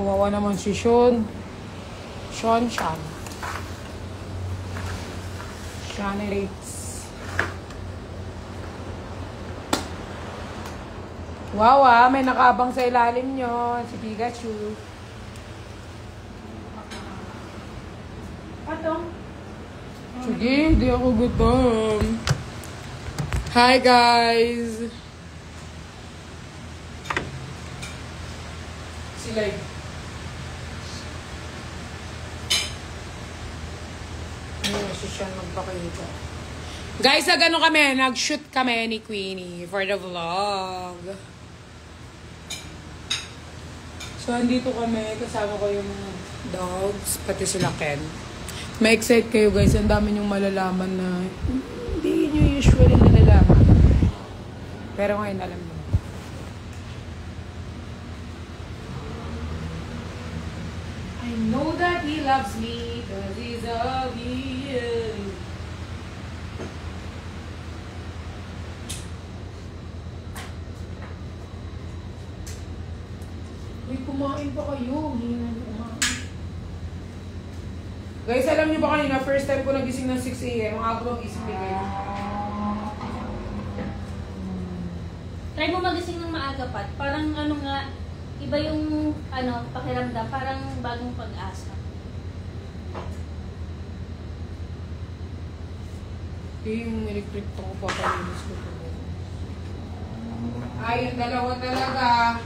Kawawa naman si Sean. Sean. Ritz. Wow may nakaabang sa ilalim nyo. Si Pikachu. Patong? Sige, hindi ako gutom. Hi guys! Sila siya magpakita. Guys, nag-shoot kami ni Queenie for the vlog. So, andito kami, kasama ko yung dogs, pati sila Ken. Ma-excite kayo guys, ang dami niyong malalaman na hindi nyo usually nalalaman. Pero ngayon alam mo. I know that he loves me because he's of you. Uy, kumain pa kayo. Hindi na kumain. Guys, alam niyo ba kanina, first time ko nagising ng 6 AM. Ang aga magising din kayo. Try mo magising ng maaga, Pat. Parang ano nga, iba yung pakiramdam. Parang bagong pag-asa. Yung electric to ko, papalinis ko ito. Ay, yung dalawa talaga.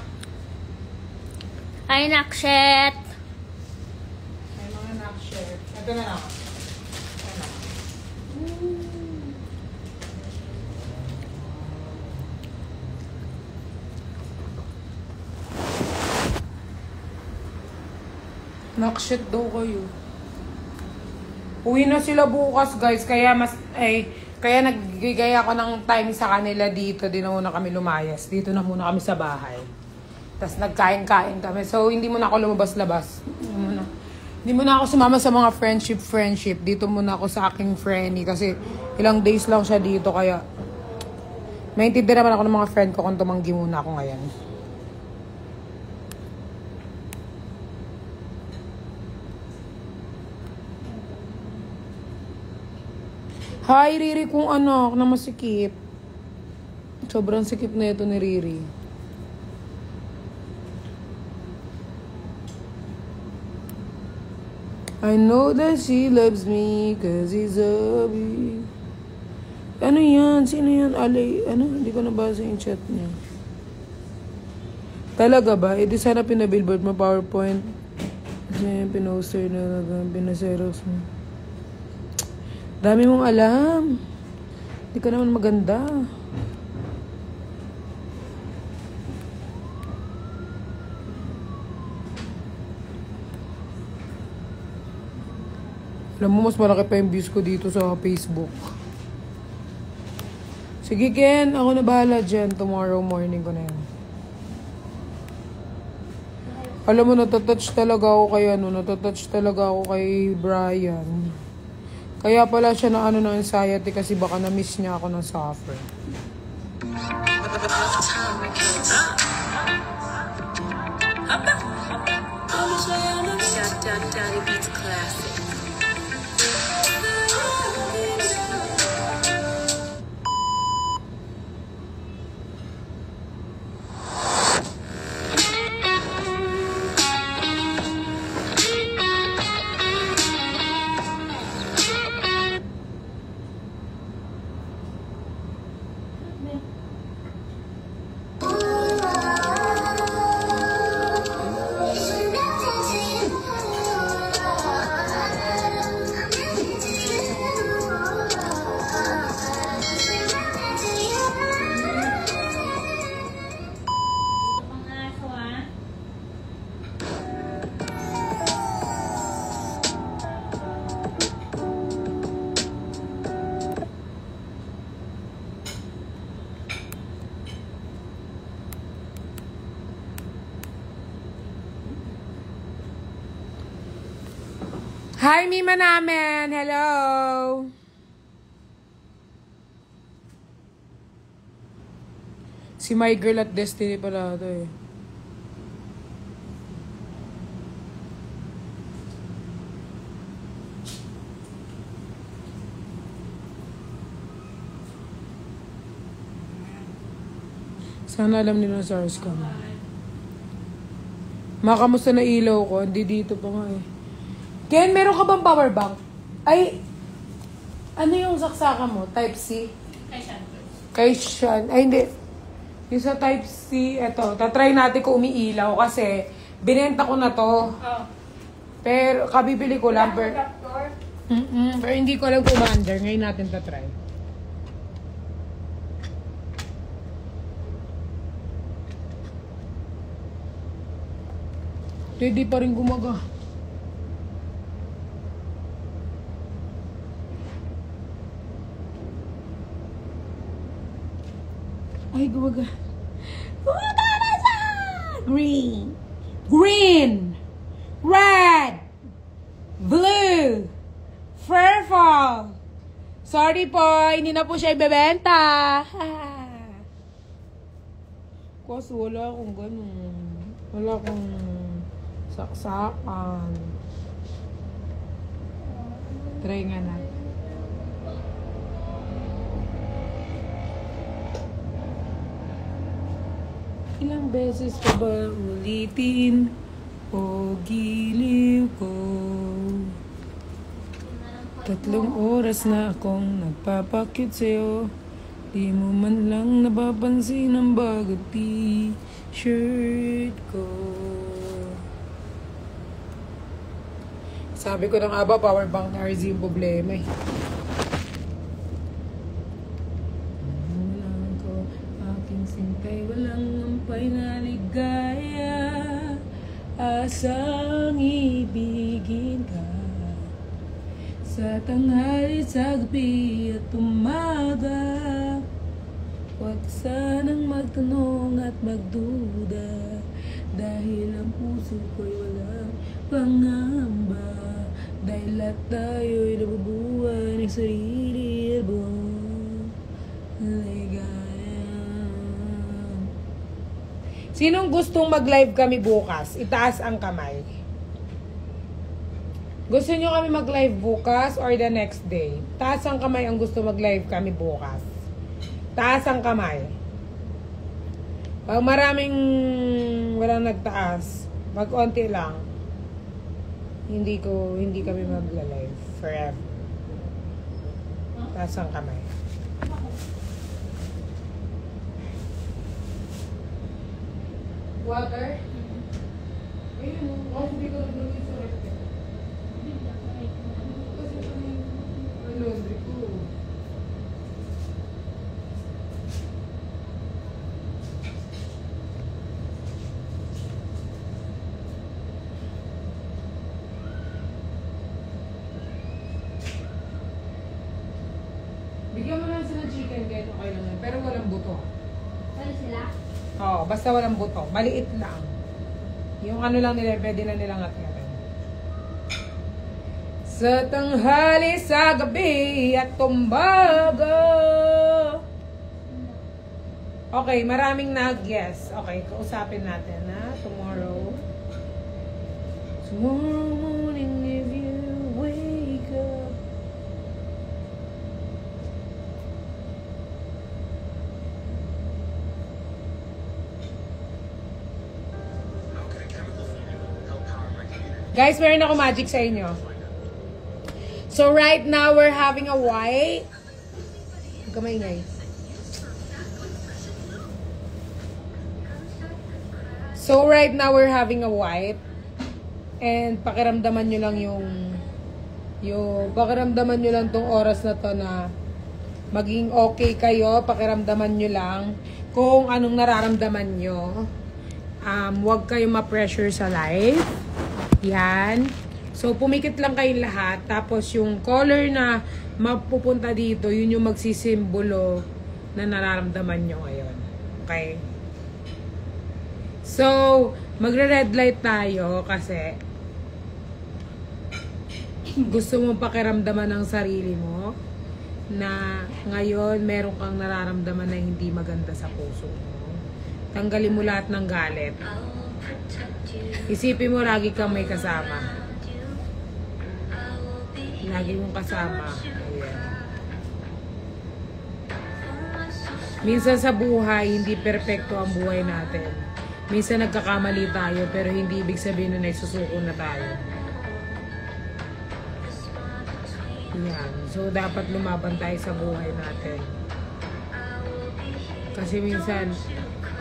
Ay, nakshit! Ay, mga nakshit. Ito na lang. Nakshit daw kayo. Uwi na sila bukas, guys. Kaya nagbigay ako ng time sa kanila dito. Di na muna kami lumayas. Dito na muna kami sa bahay. Tapos nagkain-kain kami. So, hindi muna ako lumabas-labas. Hindi muna ako sumama sa mga friendship. Dito muna ako sa aking friendy. Kasi ilang days lang siya dito. Kaya, maintindihan naman ako ng mga friend ko kung tumanggi muna ako ngayon. Hi, Riri kong anak na masikip. Sobrang sikip na ito ni Riri. I know that she loves me cause he's a bee. Ano yan? Sino yan? Alay? Ano? Hindi ko nabasa yung chat niya. Talaga ba? E di sana pinabillboard mo PowerPoint. Kasi pinoster na pinaseros mo. Dami mong alam. Hindi ka naman maganda. Alam mo, mas malaki pa yung views ko dito sa Facebook. Sige, Ken. Ako na bahala dyan. Tomorrow morning ko na yan. Alam mo, natatouch talaga ako kay natatouch talaga ako kay Brian. Kaya pala siya na ng anxiety kasi baka na-miss niya ako ng suffer. Hi, Mima namin! Hello! Si My Girl at Destiny pala ito eh. Sana alam nila sa SARS ka. Makamusta na ilaw ko? Hindi dito pa nga eh. Ken, meron ka bang power bank? Ay, ano yung saksaka mo? Type C? Kay Sean. Ay, hindi. Yung sa Type C, eto. Tatry natin kung umiilaw kasi binenta ko na to. Pero, kabibili ko lang. Pero hindi ko alam kung under. Ngayon natin tatry. Hindi pa rin gumaga. Ay, gumaga. Gumaga na siya! Green. Green. Red. Blue. Purple. Sorry po, hindi na po siya ibebenta. Kasi wala akong ganun. Wala akong saksakan. Try nga na. Ilang beses pa ba ulitin o giliw ko? 3 oras na akong nagpapakyut sa'yo. Di mo man lang napapansin ang bagong t-shirt ko. Sabi ko na nga ba, power bank na RZ yung problema eh. Walang ko, aking sintay, walang ampay na ligaya. Asang ibigin ka sa tanghali, sa gabi at umaga. Huwag sanang magtanong at magduda, dahil ang puso ko'y walang pangamba. Dahil lahat tayo'y nabubuhay ng sarili albong ligaya. Sinong gustong mag-live kami bukas? Itaas ang kamay. Gusto nyo kami mag-live bukas or the next day? Taas ang kamay ang gusto mag-live kami bukas. Taas ang kamay. Pag maraming walang nagtaas, mag-onti lang. Hindi kami magla-live forever. Taas ang kamay. Water? Ayun, hindi ko naglagay sa ref. Kasi ang laundry ko. Bigyan mo lang sila chicken kahit okay lang yan. Pero walang buto. Ano sila? Oo, basta walang buto. Maliit lang. Yung ano lang nila, pwede na nilang at-ngatin. Sa tanghali, sa gabi, at tumbaga. Okay, maraming nag-guess. Okay, kausapin natin na tomorrow. Tomorrow morning if you wake up. Guys, meron ako magic sa inyo. So right now, we're having a white. Kamay ngay. So right now, we're having a white. And pakiramdaman nyo lang pakiramdaman nyo lang tong oras na to na maging okay kayo. Pakiramdaman nyo lang kung anong nararamdaman nyo. Huwag kayong ma-pressure sa life. Yan. So, pumikit lang kayong lahat. Tapos, yung color na mapupunta dito, yun yung magsisimbolo na nararamdaman nyo ngayon. Okay? So, magre-red light tayo kasi gusto mong pakiramdaman ng sarili mo na ngayon meron kang nararamdaman na hindi maganda sa puso mo. Tanggalin mo lahat ng galit. Isipin mo, lagi kang may kasama. Lagi mong kasama. Ayan. Minsan sa buhay, hindi perpekto ang buhay natin. Minsan nagkakamali tayo, pero hindi ibig sabihin na nagsusuko na tayo. Yan. So, dapat lumaban tayo sa buhay natin. Kasi minsan,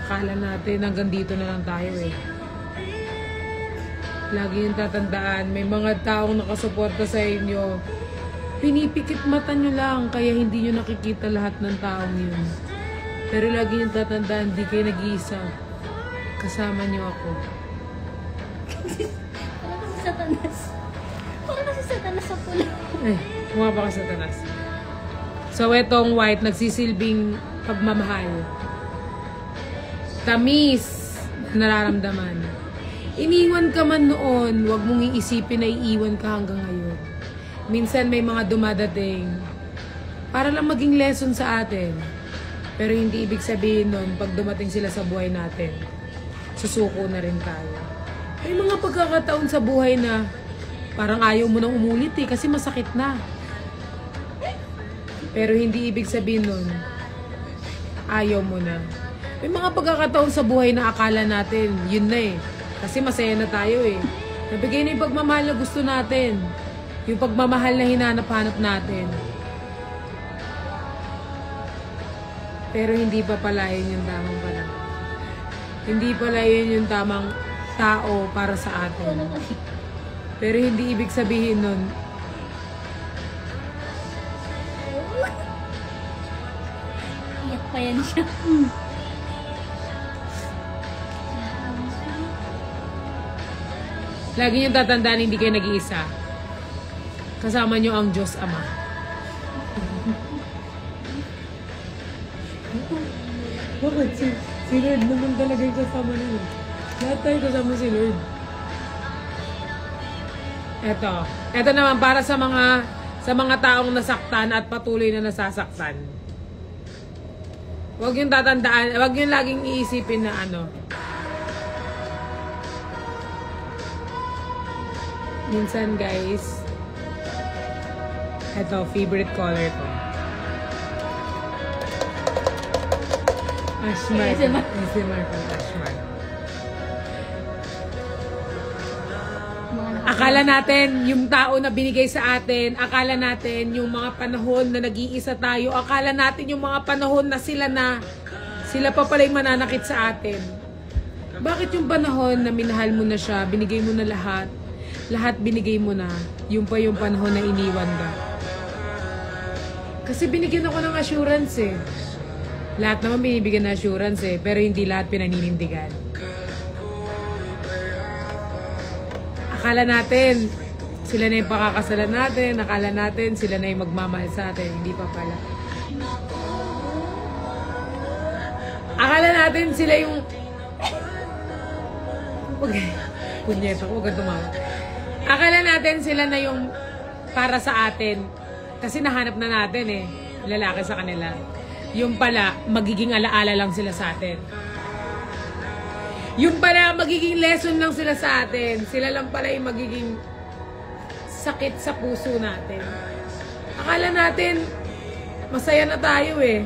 akala natin hanggang dito na lang tayo eh. Lagi yung tatandaan, may mga taong nakasuporta sa inyo. Pinipikit mata nyo lang, kaya hindi nyo nakikita lahat ng taong yun. Pero lagi yung tatandaan, di kayo nag-iisa. Kasama nyo ako. Parang kasi satanas. Parang kasi satanas sa pula. Eh, kumapa ka satanas. So, etong white, nagsisilbing pagmamahal. Tamis na nararamdaman. Iniwan ka man noon, huwag mong iisipin na iiwan ka hanggang ngayon. Minsan may mga dumadating para lang maging lesson sa atin. Pero hindi ibig sabihin nun, pag dumating sila sa buhay natin, susuko na rin tayo. May mga pagkakataon sa buhay na parang ayaw mo nang umulit eh, kasi masakit na. Pero hindi ibig sabihin nun, ayaw mo na. May mga pagkakataon sa buhay na akala natin, yun na eh. Kasi masaya na tayo eh. Nabigay na yung pagmamahal na gusto natin. Yung pagmamahal na hinanap-hanap natin. Pero hindi pa pala yun yung tamang panahon. Hindi pala yun yung tamang tao para sa atin. Pero hindi ibig sabihin nun, Iyak pa yan siya. lagi niyong tatandaan hindi kayo nag-iisa. Kasama niyo ang Diyos Ama. Bakit? Si Lord naman talaga yung kasama niyo. Lahat tayo kasama si Lord. Ito naman para sa mga taong nasaktan at patuloy na nasasaktan. Huwag yung tatandaan, huwag yung laging iisipin na minsan guys, ito, favorite color ko. Ashmark. Ashmark. Ashmark. Akala natin yung tao na binigay sa atin, akala natin yung mga panahon na nag-iisa tayo, akala natin yung mga panahon na sila pa pala yung mananakit sa atin. Bakit yung panahon na minahal mo na siya, binigay mo na lahat binigay mo na, yung pa yung panahon na iniwan ka? Kasi binigyan ako ng assurance eh. Lahat naman binibigyan ng assurance eh, pero hindi lahat pinaninindigan. Akala natin, sila na yung pakakasalan natin, akala natin, sila na yung magmamahal sa atin, hindi pa pala. Akala natin sila yung... Punyeta ko, huwag kang tumawa. Akala natin sila na yung para sa atin, kasi nahanap na natin eh, lalaki sa kanila. Yung pala, magiging alaala lang sila sa atin. Yung pala, magiging lesson lang sila sa atin. Sila lang pala yung magiging sakit sa puso natin. Akala natin, masaya na tayo eh.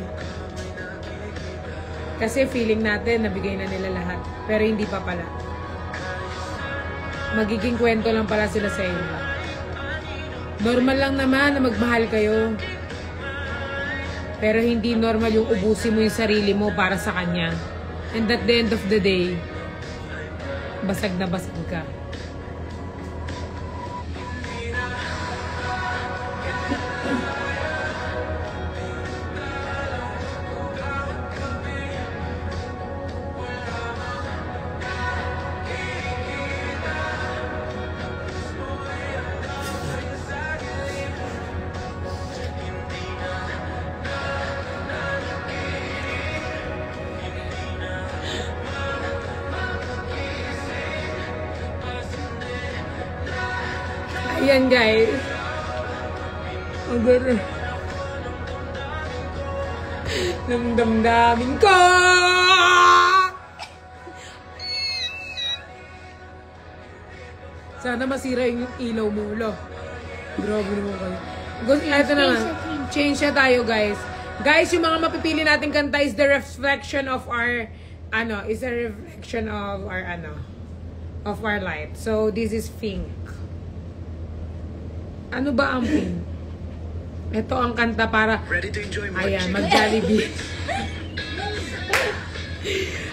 Kasi feeling natin, nabigay na nila lahat. Pero hindi pa pala. Magiging kwento lang pala sila sa inyo. Normal lang naman na magmahal kayo. Pero hindi normal yung ubusin mo yung sarili mo para sa kanya. And at the end of the day, basag na basag ka. Ayan guys. Ang gano'n. Damdamin ko! Sana masira yung ilaw mo, lo. Grabe naman kayo. Ito naman. Change siya tayo guys. Guys, yung mga mapipili nating kanta is the reflection of our, is a reflection of our, of our light. So, this is pink. Ano ba ang pink? Ito ang kanta para, ayan, mag-Jollibee.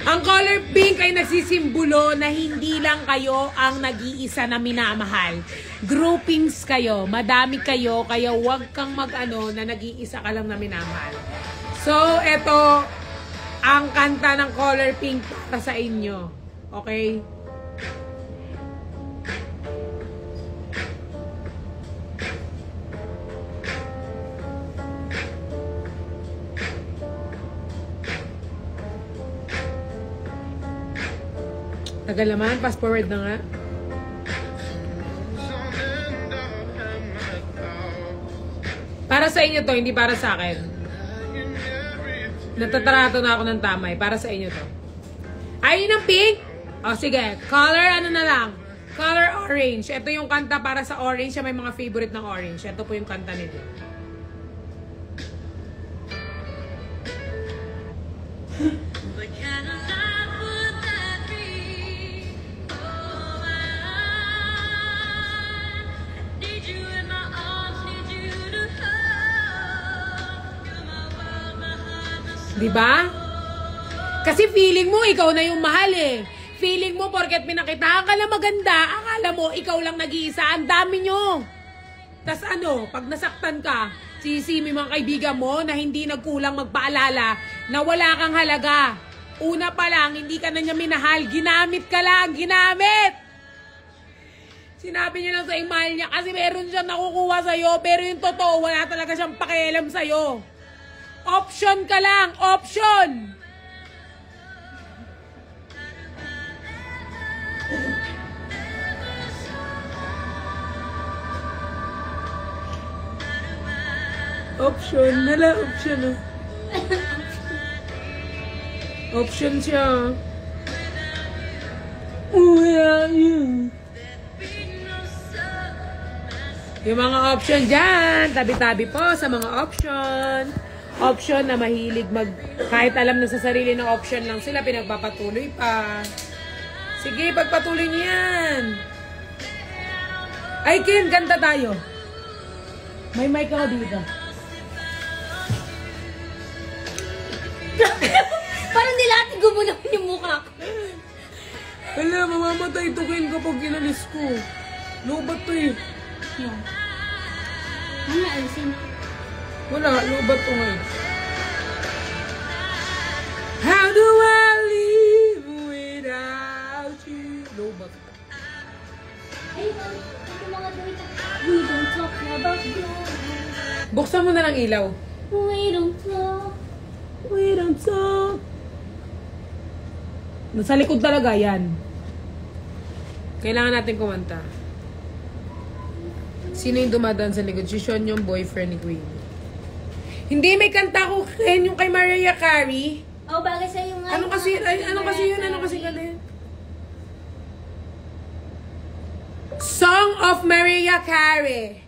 Ang color pink ay nagsisimbolo na hindi lang kayo ang nag-iisa na minamahal. Groupings kayo, madami kayo, kaya huwag kang na nag-iisa ka lang na minamahal. So, ito ang kanta ng color pink para sa inyo. Okay? Tagal naman, fast forward na nga. Para sa inyo to, hindi para sa akin. Natatarato na ako ng tamay. Para sa inyo to. Ayun ang pink? O sige, color na lang. Color orange. Ito yung kanta para sa orange. Siya may mga favorite ng orange. Ito po yung kanta nito. Diba? Kasi feeling mo, ikaw na yung mahal eh. Feeling mo, porket pinakitaan ka lang maganda, akala mo, ikaw lang nag-iisa. Ang dami nyo. Tas pag nasaktan ka, sisimi mga kaibigan mo na hindi nagkulang magpaalala na wala kang halaga. Una pa lang, hindi ka na niya minahal. Ginamit ka lang, ginamit! Sinabi niya lang sa email niya kasi meron siyang nakukuha sa'yo, pero yung totoo, wala talaga siyang pakialam sa'yo. Option ka lang! Option! Option. Nala, option. Option siya. Where are you? Yung mga option dyan. Tabi-tabi po sa mga option. Option na mahilig kahit alam na sa sarili ng option lang sila, pinagpapatuloy pa. Sige, pagpatuloy niyo yan. Ay, Ken, kanta tayo. May mic ako dito. Parang nilating gumulang yung mukha ko. Wala, mamamatay ito, Ken, kapag ginalis ko. Lobat to eh. Yan. Ano alisin? Wala, lobat to ngayon. How do I live without you? Lobat. Ay, ito mga damit. We don't talk about you. Buksan mo na lang ilaw. We don't talk. We don't talk. Nasa likod talaga yan. Kailangan natin kumanta. Sino yung dumadaan sa likod? Si Sean yung boyfriend ni Queen. Hindi, may kanta ko yung kay Mariah Carey. Oh, bagay sa yung Ano kasi yun? Ano kasi kanta yun? Song of Mariah Carey.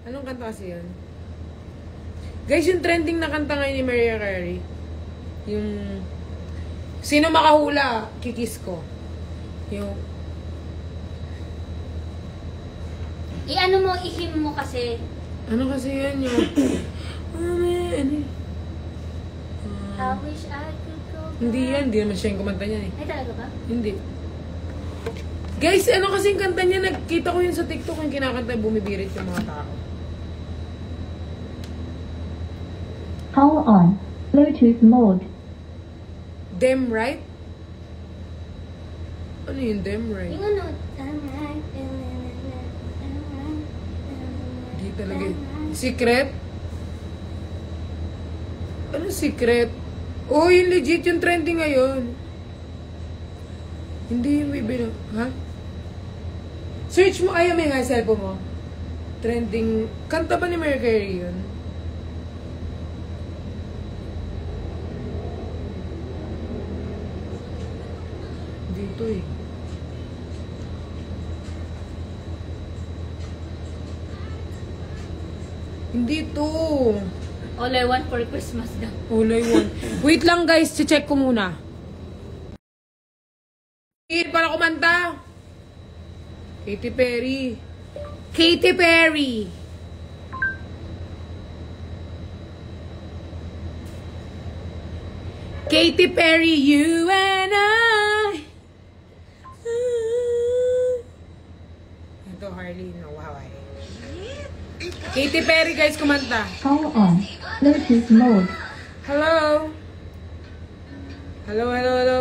Anong kanta kasi yun? Guys, yung trending na kanta ngayon ni Mariah Carey. Yung... Sino makahula? Kikis ko. Yung... I-ano mo, ihim mo kasi. Ano kasi yan yung... I wish I could go back. Hindi yan. Hindi naman siya yung kumanta niya eh. Ay, talaga ba? Hindi. Guys, ano kasi yung kanta niya? Nagkita ko yun sa TikTok yung kinakanta, bumibirit yung mga tao. Power on. Bluetooth mode. Dem right? Ano yung dem right? Yung ano, Hindi talaga. Secret? Ano secret? Oh, yung legit yung trending ngayon. Hindi yung bibino. Ha? Search mo. Ay, may nga cellphone mo. Trending. Kanta ba ni Mariah Carey yun? Dito eh. Hindi to. All I want for Christmas daw. All I want. Wait lang guys, check ko muna. Para kumanta. Katy Perry. Katy Perry. Katy Perry, you and I. Ito, Harley. Wow. Katy Perry, guys, kumanta. Power on. Bluetooth mode. Hello? Hello, hello, hello?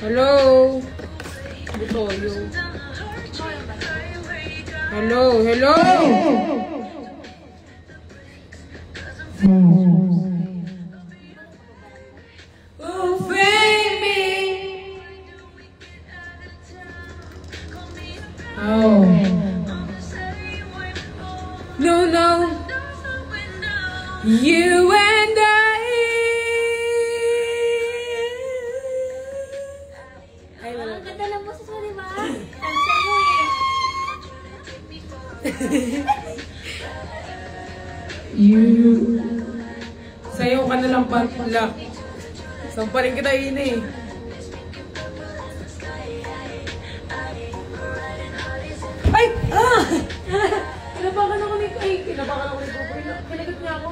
Hello? Butoyo. Hello, hello? Oh, baby. Oh. No, no. You and I. Ay, wala. Ang ganda ng boses mo, di ba? Sabi sa'yo eh. Sayaw ka na lang pala. Saan pa rin kita yun eh. Ay! Ah! Kinabakan ako ni... Ay, kinabakan ako ni Kukoy. Kinagat niya ako.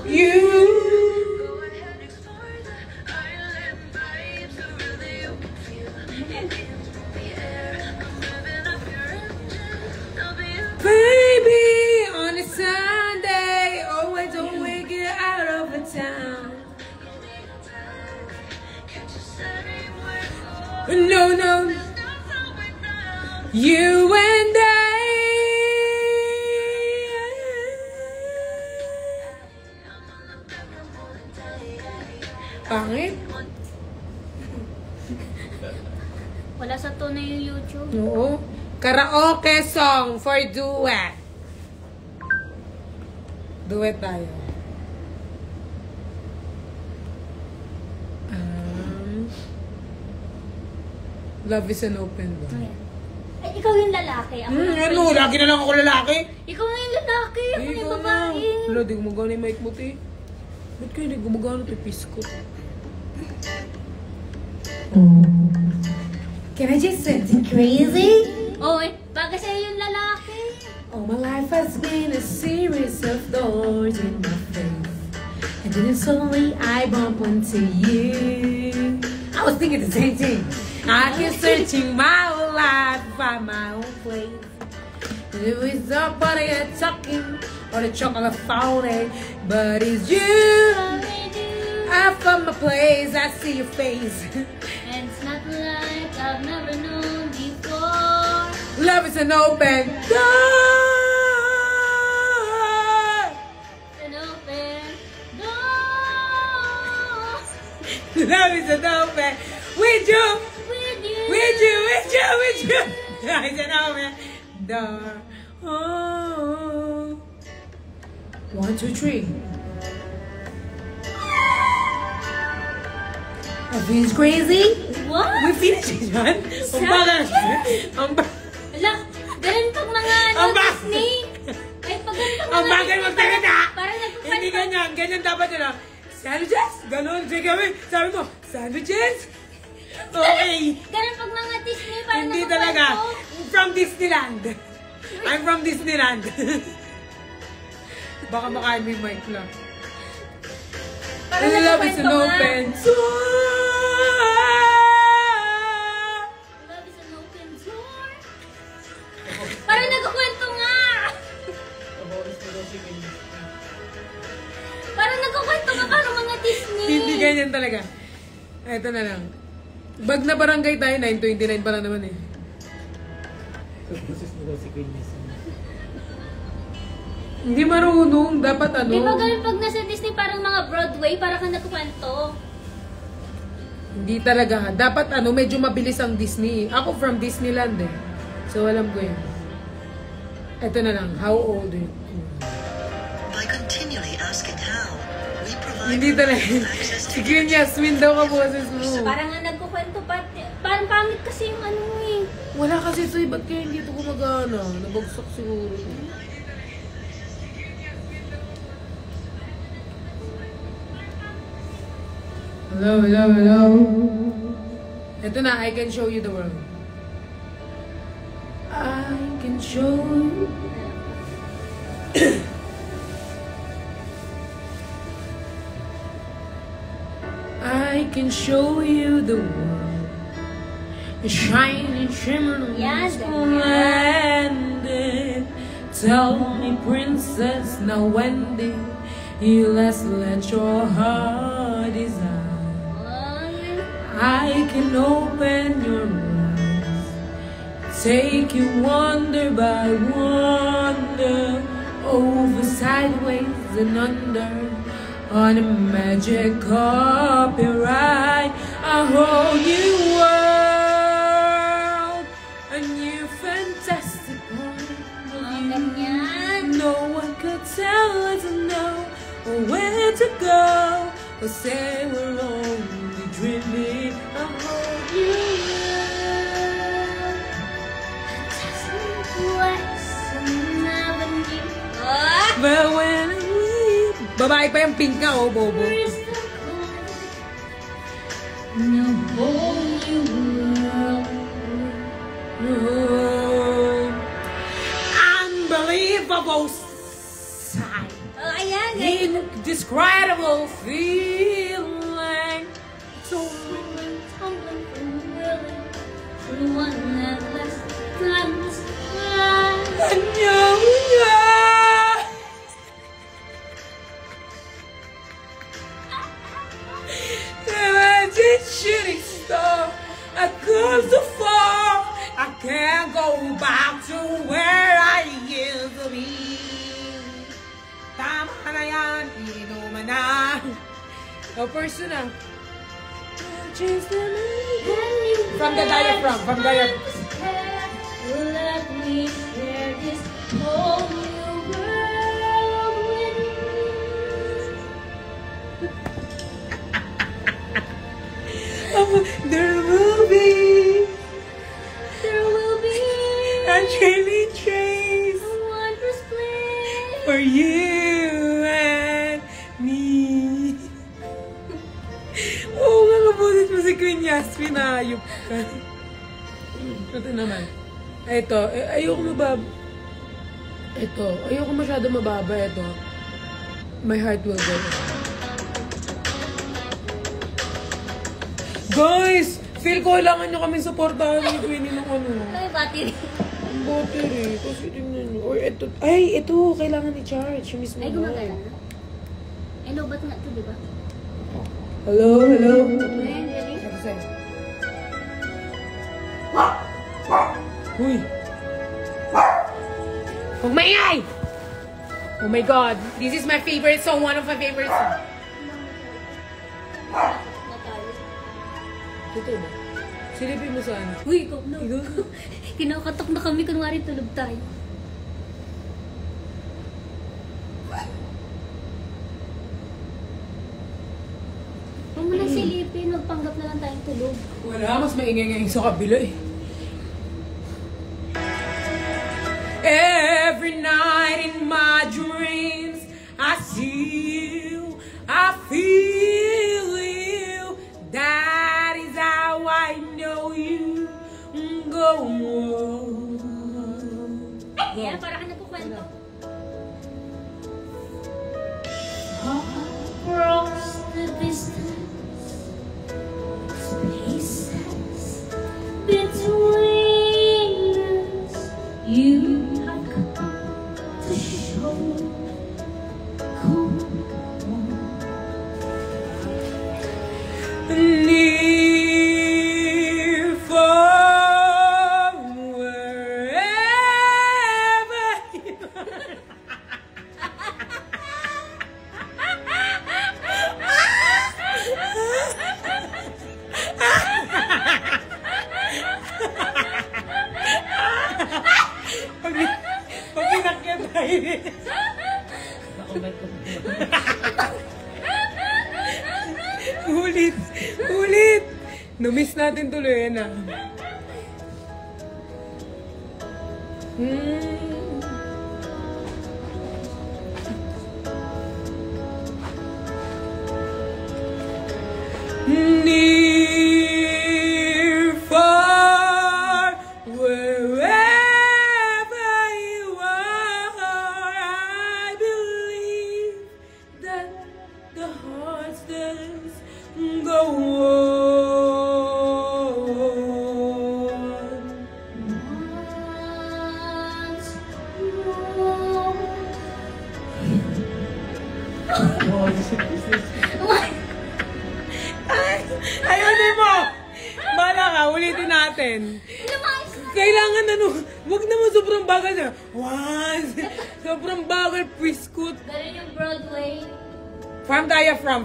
You! Baby, on a Sunday, always get out of the town. No, no, you and I. Pangit? Wala sa tone yung YouTube. Oo. Karaoke song for duet. Duet tayo. Love is an open door. Ayan. Ay, ikaw yung lalaki. Ako yung Ano? Lagi na lang ako lalaki. Ikaw na yung lalaki. Ako na yung babae. Wala, di gumagana yung mic mo, te. Ba't kayo di gumagana, te? Pisko. Can I just something crazy? Oh, eh. Bagay sa'yo yung lalaki. Oh, my life has been a series of doors in my face. And then suddenly I bump into you. I was thinking the same thing. I keep searching my whole life to find my own place. It was somebody talking or the chocolate fountain, but it's you. I found my place, I see your face. And it's not like I've never known before. Love is an open door. An open door. Love is an open. With you. With you. With you, with you, with you. I said, oh man. Door. Oh. 1, 2, 3. Everything's crazy. What? We finished it, man. Ang bagal. Ang bagal. Ala, ganun pag mga Ang ba- Disney. Ay, pag ganun pag Ang mga bagal magsalita. Parang nagkukwento. Hindi ganyan. Ganyan dapat yun. Sandwiches? Ganon. Sige kami. Sabi mo, sandwiches? Okay. Ganun pag mga Disney. Parang Hindi nagkukwento. talaga. From Disneyland. I'm from Disneyland. Baka makain mo yung mic lang. Parang Love is an nagkukwento nga. open door. Love is an open door. Parang nagkukwento nga. Parang nagkukwento nga. Parang mga Disney. Hindi ganyan talaga. Eto na lang. Bag na barangay tayo, 9:29 pa lang naman eh. Hindi marunong. Dapat ano. Di ba ganun pag nasa Disney parang mga Broadway, parang ka nagkukwento? Hindi talaga. Dapat ano, medyo mabilis ang Disney. Ako from Disneyland eh. So alam ko yun. Eto na lang. How old are you? By continually asking how, Hindi talaga. Si Queen Yasmin daw ka boses mo. Parang nga nagkukwento pa. Parang pangit kasi yung ano mo eh. Wala kasi ito, ba't kaya hindi ito gumagana? Nabagsak siguro. Hello, hello, hello. Ito na, I can show you the world. I can show you. I can show you the world. A shining, shimmering, Yes, splendid. Tell me, princess, now when did you last let your heart desire? I can open your eyes, take you wonder by wonder, over, sideways, and under, on a magic carpet ride, a whole new world, a new fantastic world of you. No one could tell us no, or where to go, or say we're only dreaming a whole new world. But when we... Babae pa yung pink ka, oh, bobo. No whole new world. Unbelievable sight. Oh, ayan. Ayan. Indescribable feeling. So Tumbling from willing through one endless timeless life. Imagine shooting star. I come so far. I can't go back to where I used to be. Tama na yan, inuman na. O, person na. From the diaphragm, from diaphragm. Let me share this whole new world with you. There will be a trailing trace a wondrous place for you and me. Oo nga, kabulit mo si Queen Yasmin, ayop ka. Ito naman. Ito, ayoko mababa. Ito, ayoko masyado mababa. Ito, my heart will go. Guys, feel ko kailangan nyo kaming supportahan ni Queenie ng ano. Ay, battery. Ang battery. Kasi tingnan nyo. Or ito, ay, ito, kailangan i-charge. Yung mismo. Ay, gumagala na. Ay, lobat nga ito, di ba? Hello, hello. Ayan, really? Ito sa'yo. Uy! Huwag maingay! Oh my God! This is my favorite song. One of my favorite songs. Natalo. Totoo ba? Silipin mo saan? Uy, ikaw na. Kinakatok na kami, kunwari tulog tayo. Huwag mo na silipin, magpanggap na lang tayong tulog. Wala, mas maingay ngayon sa kabila eh. Every night in my dreams, I see you, I feel you. That is how I know you go on. Yan, para ka nagkukwento. Across the distance, spaces between us, you have come to show. Near, far, wherever you are. Pag pinakyan tayo. Ulit! Ulit! Numiss natin tuloy na. Near, far, wherever you are, I believe that the heart does go on. Once more. Ayunin mo! Bala ka, ulitin natin. Lumayas na. Kailangan wag naman sobrang bagal na. Sobrang bagal, prescoot. Ganun yung Broadway. From diaphragm.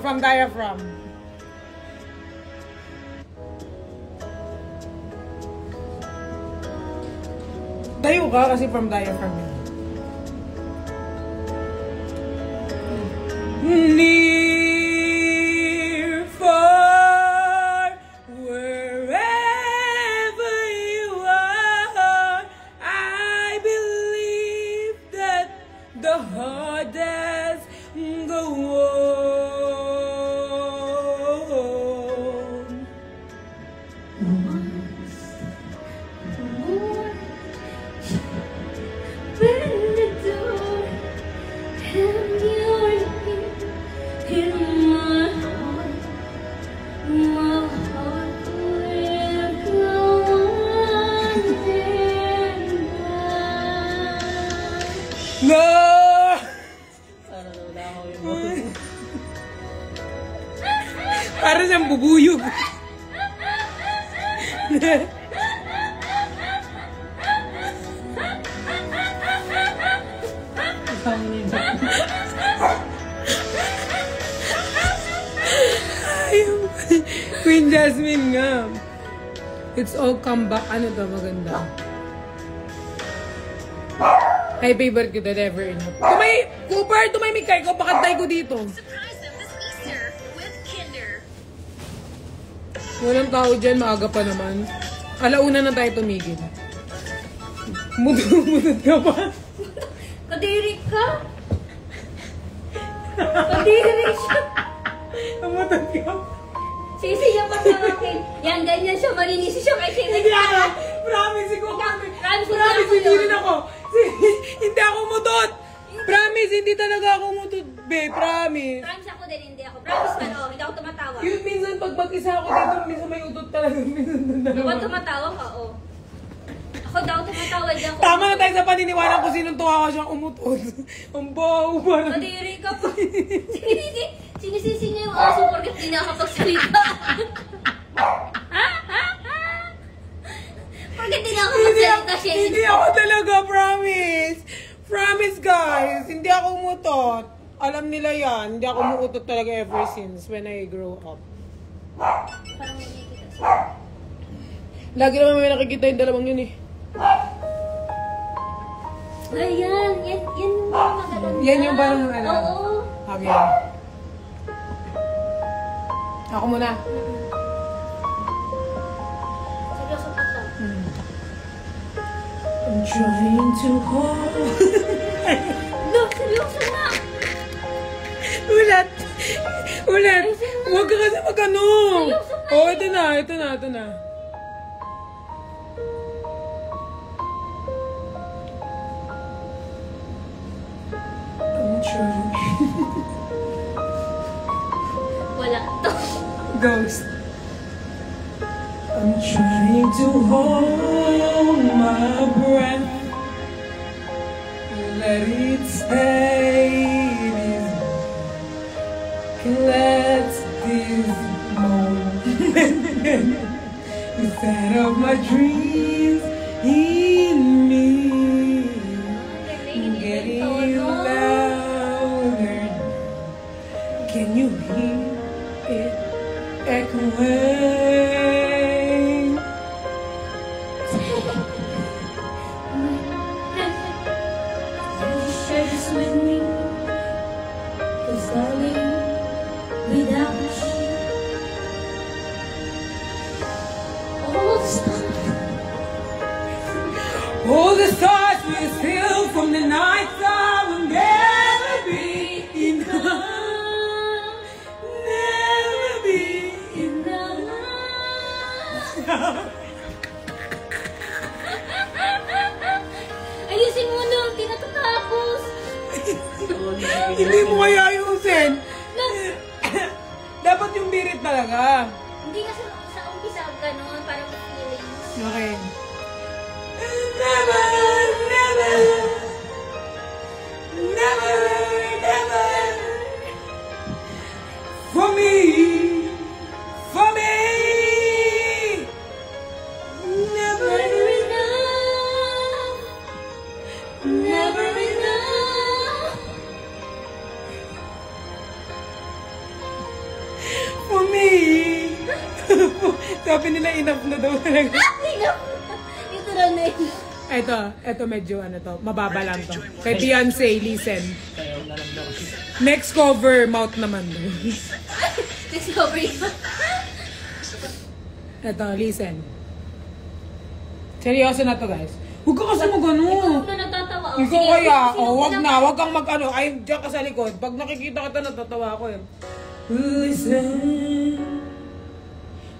Tayo ka kasi from diaphragm yun. Near, far, wherever you are, I believe that the heart does go on. Burn the door, and you're in my heart. My heart will go on and on. No! Para siyang bubuyog. Queen Jasmine nga. It's all comeback. Ano to? Maganda. Ay, favorite ko that ever enough. Cooper, tumay kay ko. Pakantay ko dito. Surprise them this Easter with Kinder. Walang tao dyan. Maaga pa naman. Alauna na tayo tumigil. Mudod ka pa. Kadiri ka? Kadiri siya. Mudod ka. Sisiya pa sa akin. Yan, ganyan siya. Maninisi siya kay Sisi. Hindi ako. Promise ko. Promise, hindi rin ako. Hindi ako mutot. Promise, hindi talaga ako mutot, be. Promise. Promise ako din, hindi ako. Promise man, oh. Hindi ako tumatawa. Yung minsan pag mag-isa ako dito, minsan may utot talaga. Minsan Di ba dalawa. tumatawa ka, oh. Ako daw tumatawa, di ako. Tama na tayo sa paniniwala kung sinong tuwa ko siyang umutot. Ang baho parang. Kadiri ka pa. Sinisisi niya yung aso porket di nakakapagsalita. Porket di nakakapagsalita siya. Hindi ako talaga, promise. Promise, guys. Hindi ako umutot. Alam nila yan. Hindi ako umutot talaga ever since when I grow up. Parang may nakikita siya. Lagi naman may nakikita yung dalawang yun eh. Ayan, yan yung magaganda. Yan yung parang ano. Oo. Okay. Ako muna. Seryoso pa to. I'm trying to hold. No, seryoso na. Ulat. Huwag ka kasi mag-ano. Seryoso na Oh, ito na. I'm trying. Wala to. Ghost. I'm trying to hold my breath. Let it stay. Let this moment instead of my dreams in me getting louder. Can you hear it echoing? Share this with me. 'Cause darling, without you, All the stars will steal from the night star will never be enough. Never be enough. Ayusin mo na, hindi natatapos. Hindi mo kaya ayusin. Dapat yung birit talaga. Hindi kasi sa umpisa ganun, parang feelings. Okay. Never, never, never, never. For me, for me. Never enough, never enough. for me. Sabi nila enough na daw talaga. Enough. Ito na na yun. Ito medyo ano to, mababa lang to. Kay Beyonce, listen. Next cover, mouth naman. Discovery. Ito, listen. Seryoso na to, guys. Huwag ka kasi mag-ano. Ikaw na natatawa. Oh, Ikaw sige, kaya, sino wag pinaka- na, wag kang mag-ano. Ay, diyan ka sa likod. Pag nakikita kita, natatawa ako eh. Listen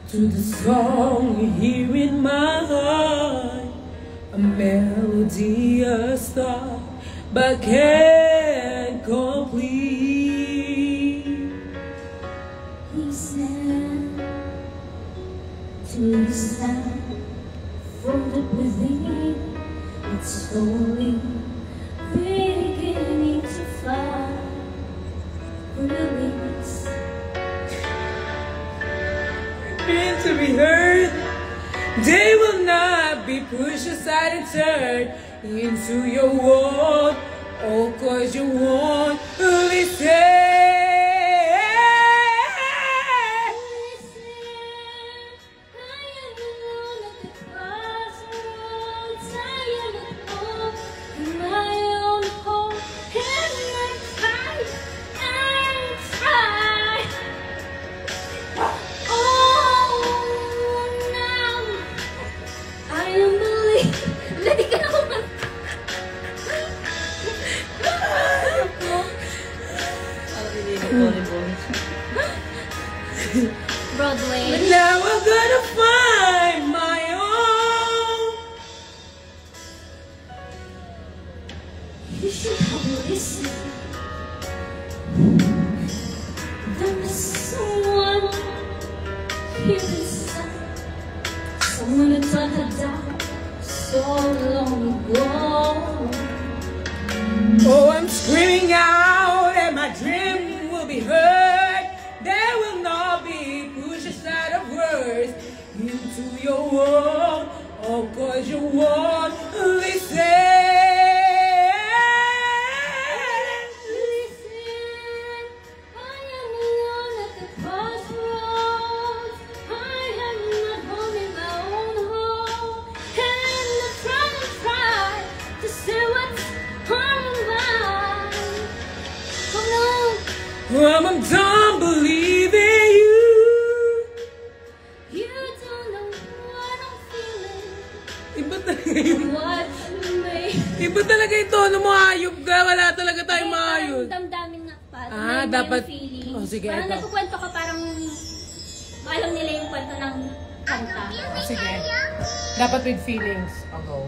to the song you hear in my heart. A melody, a star, but can't complete. Listen to the sound from the within. It's slowly beginning to fly. Release. Meant to be heard. They will not be pushed aside and turned into your world. Oh, 'cause you won't listen. Broadway. But now I'm gonna find my own. You should have listened. There was someone here inside. Someone who thought had died so long ago. Oh, I'm screaming out and my dream will be heard. There will not be pushed aside of words into your world. Oh, 'cause you won't listen. Listen, I am alone at the crossroads. I am not home in my own home. And I try to say what's on my mind. Oh no, I'm done believing you. you don't know what I'm feeling. Iba talaga yun. What you made. Iba talaga yung tono mo, hayop ka. Wala talaga tayong maayos. Damdamin nga pa. Ah, May dapat- feelings. Oh, sige, Parang ito. nagkukwento ka, parang alam nila yung kwento ng kanta. Sige. Dapat with feelings. I'll go.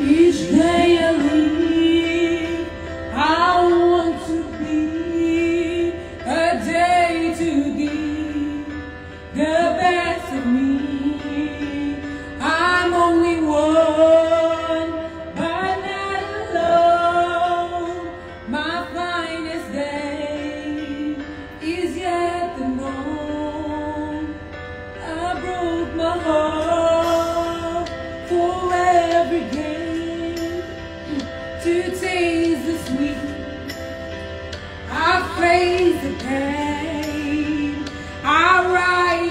Each day I leave, I want to be a day to give the best of me. I'm only one, but not alone. My finest day is yet to know. I broke my heart for every game to taste the sweet. I face the pain. I rise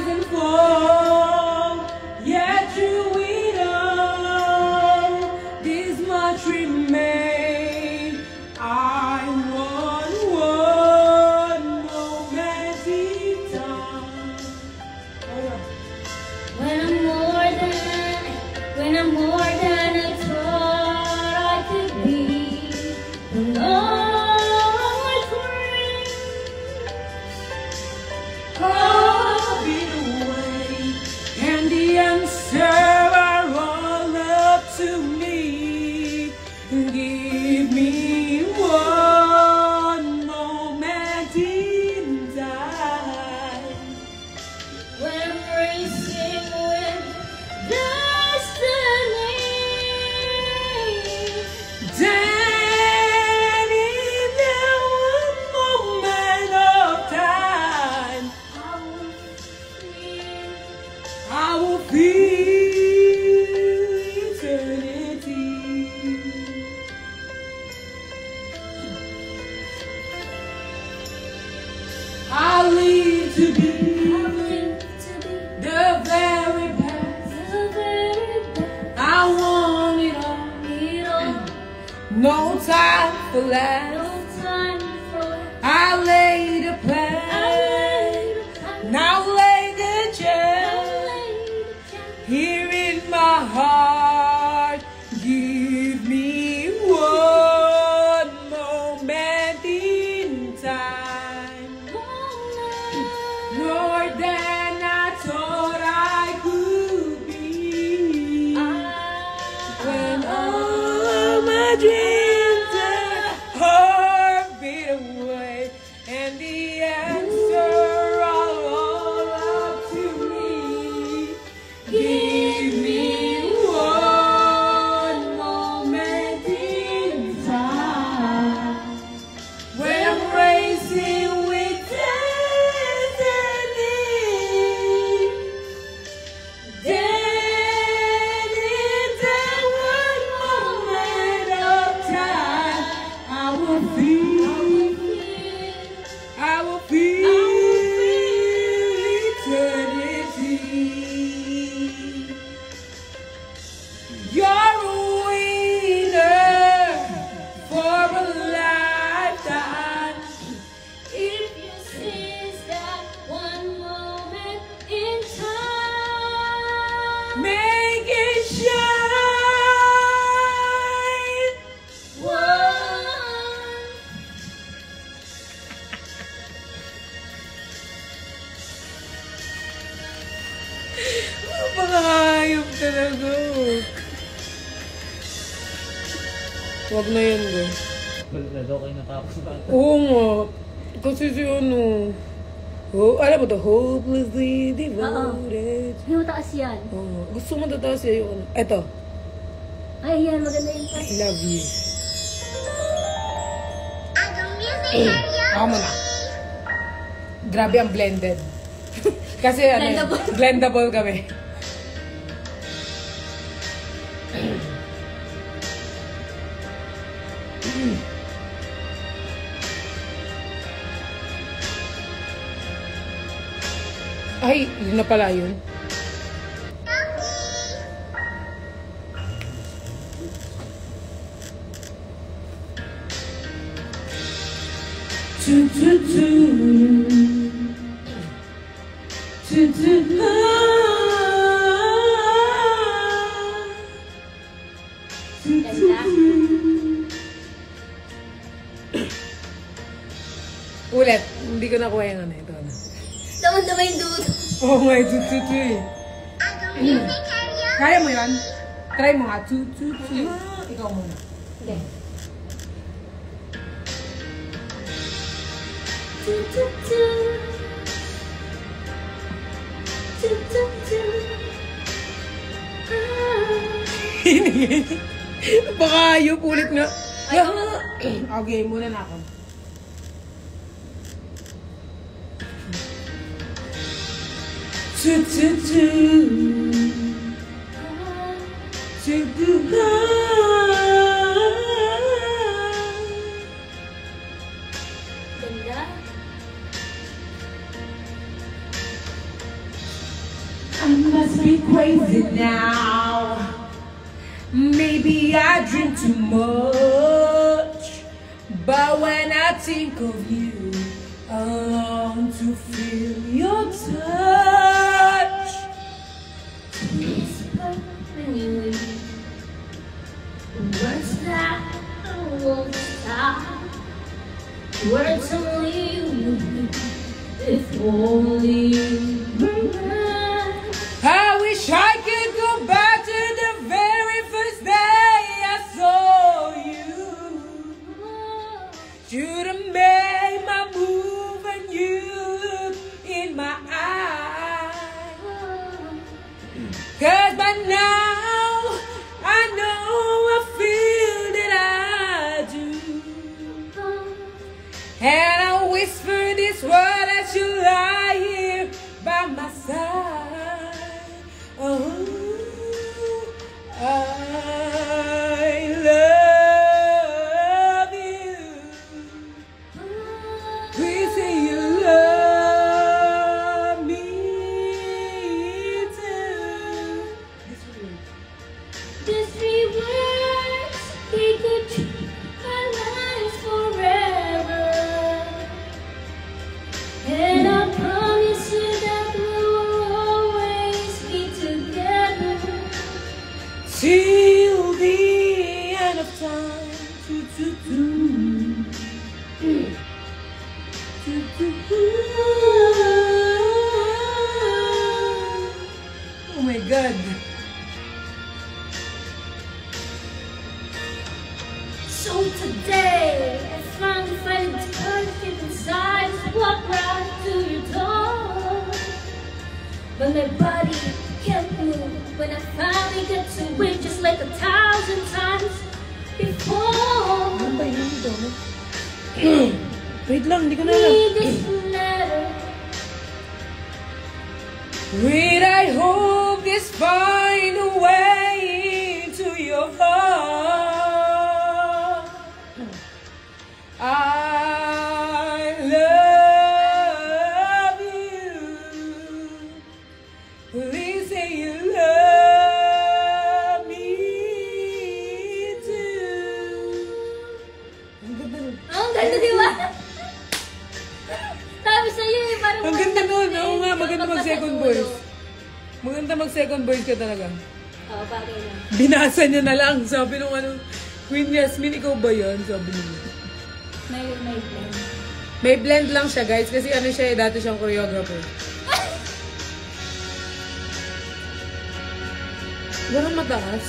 No time for No less. time for I laid a plan. Now lay the gem here in my heart. Give me one moment in time, more than I thought I could be. When all my dreams are fade away, and the answer all up to me. Give me one moment in time when I'm racing with destiny. Then in that one moment of time, I will feel eternity. You're a winner for a lifetime. if you seize that one moment in time. Make it shine. One. Pakayop talaga. Wag na yan, go. Balik daw kayo natapos ba? Oo nga. Kasi si ano. Oh, alam mo to, hopelessly devoted. Hindi mo taas yan. Oh, gusto mo tataas siya yung ano. Eto, Ay, yan. Maganda yung I love you. Ang music karaoke. Ako muna. Grabe ang blended. Kasi ano, Blendable. blendable kami. Ay, yun na pala yun. Choo choo choo. Choo choo Ganda. Ulit, hindi ko nakuha yung ano ito. Tama-tama yung dudo. Oh my, choo choo choo eh. Ang music karaoke. Kaya mo yan? Try mo nga. Choo choo choo. Ikaw muna. Okay. Choo choo choo. Choo choo choo. Baka ayop ulit nga. Ay, Okay, muna na ako. Choo choo choo. Choo choo Ganda. I must be crazy now. Maybe I drink too much. But when I think of you, I long to feel your touch. Whisper when you leave. Words that won't stop. Words only you. If only you were mine. I wish I could go back to the very first day I saw you. Should have made my move and you look in my eyes. 'Cause by now I know I feel that I do. And I whisper this word as you lie here by my side. Oh, I love you. Please say you love me too. These three words, they could time. Oh my God. So today, I finally find the courage deep inside to walk right through your door. But my body can't move when I finally get to it, just like 1,000 times before. Ano ba yun dito? Wait lang, hindi ko na alam. Read this letter. Read, I hope this find a way into your heart. I love you. Please say you love me too. Ang ganda nun. Ang ganda, di ba? Sabi sa'yo eh, parang... Ang ganda nun. Oo nga, maganda mag-second voice. Maganda mag-second voice ka talaga. Oo, bagay lang. Binasa niya na lang. Sabi nung ano, Queen Yasmin, ikaw ba yan? Sabi niya. May blend. May blend lang siya, guys. Kasi ano siya, dati siyang choreographer. Walang mataas.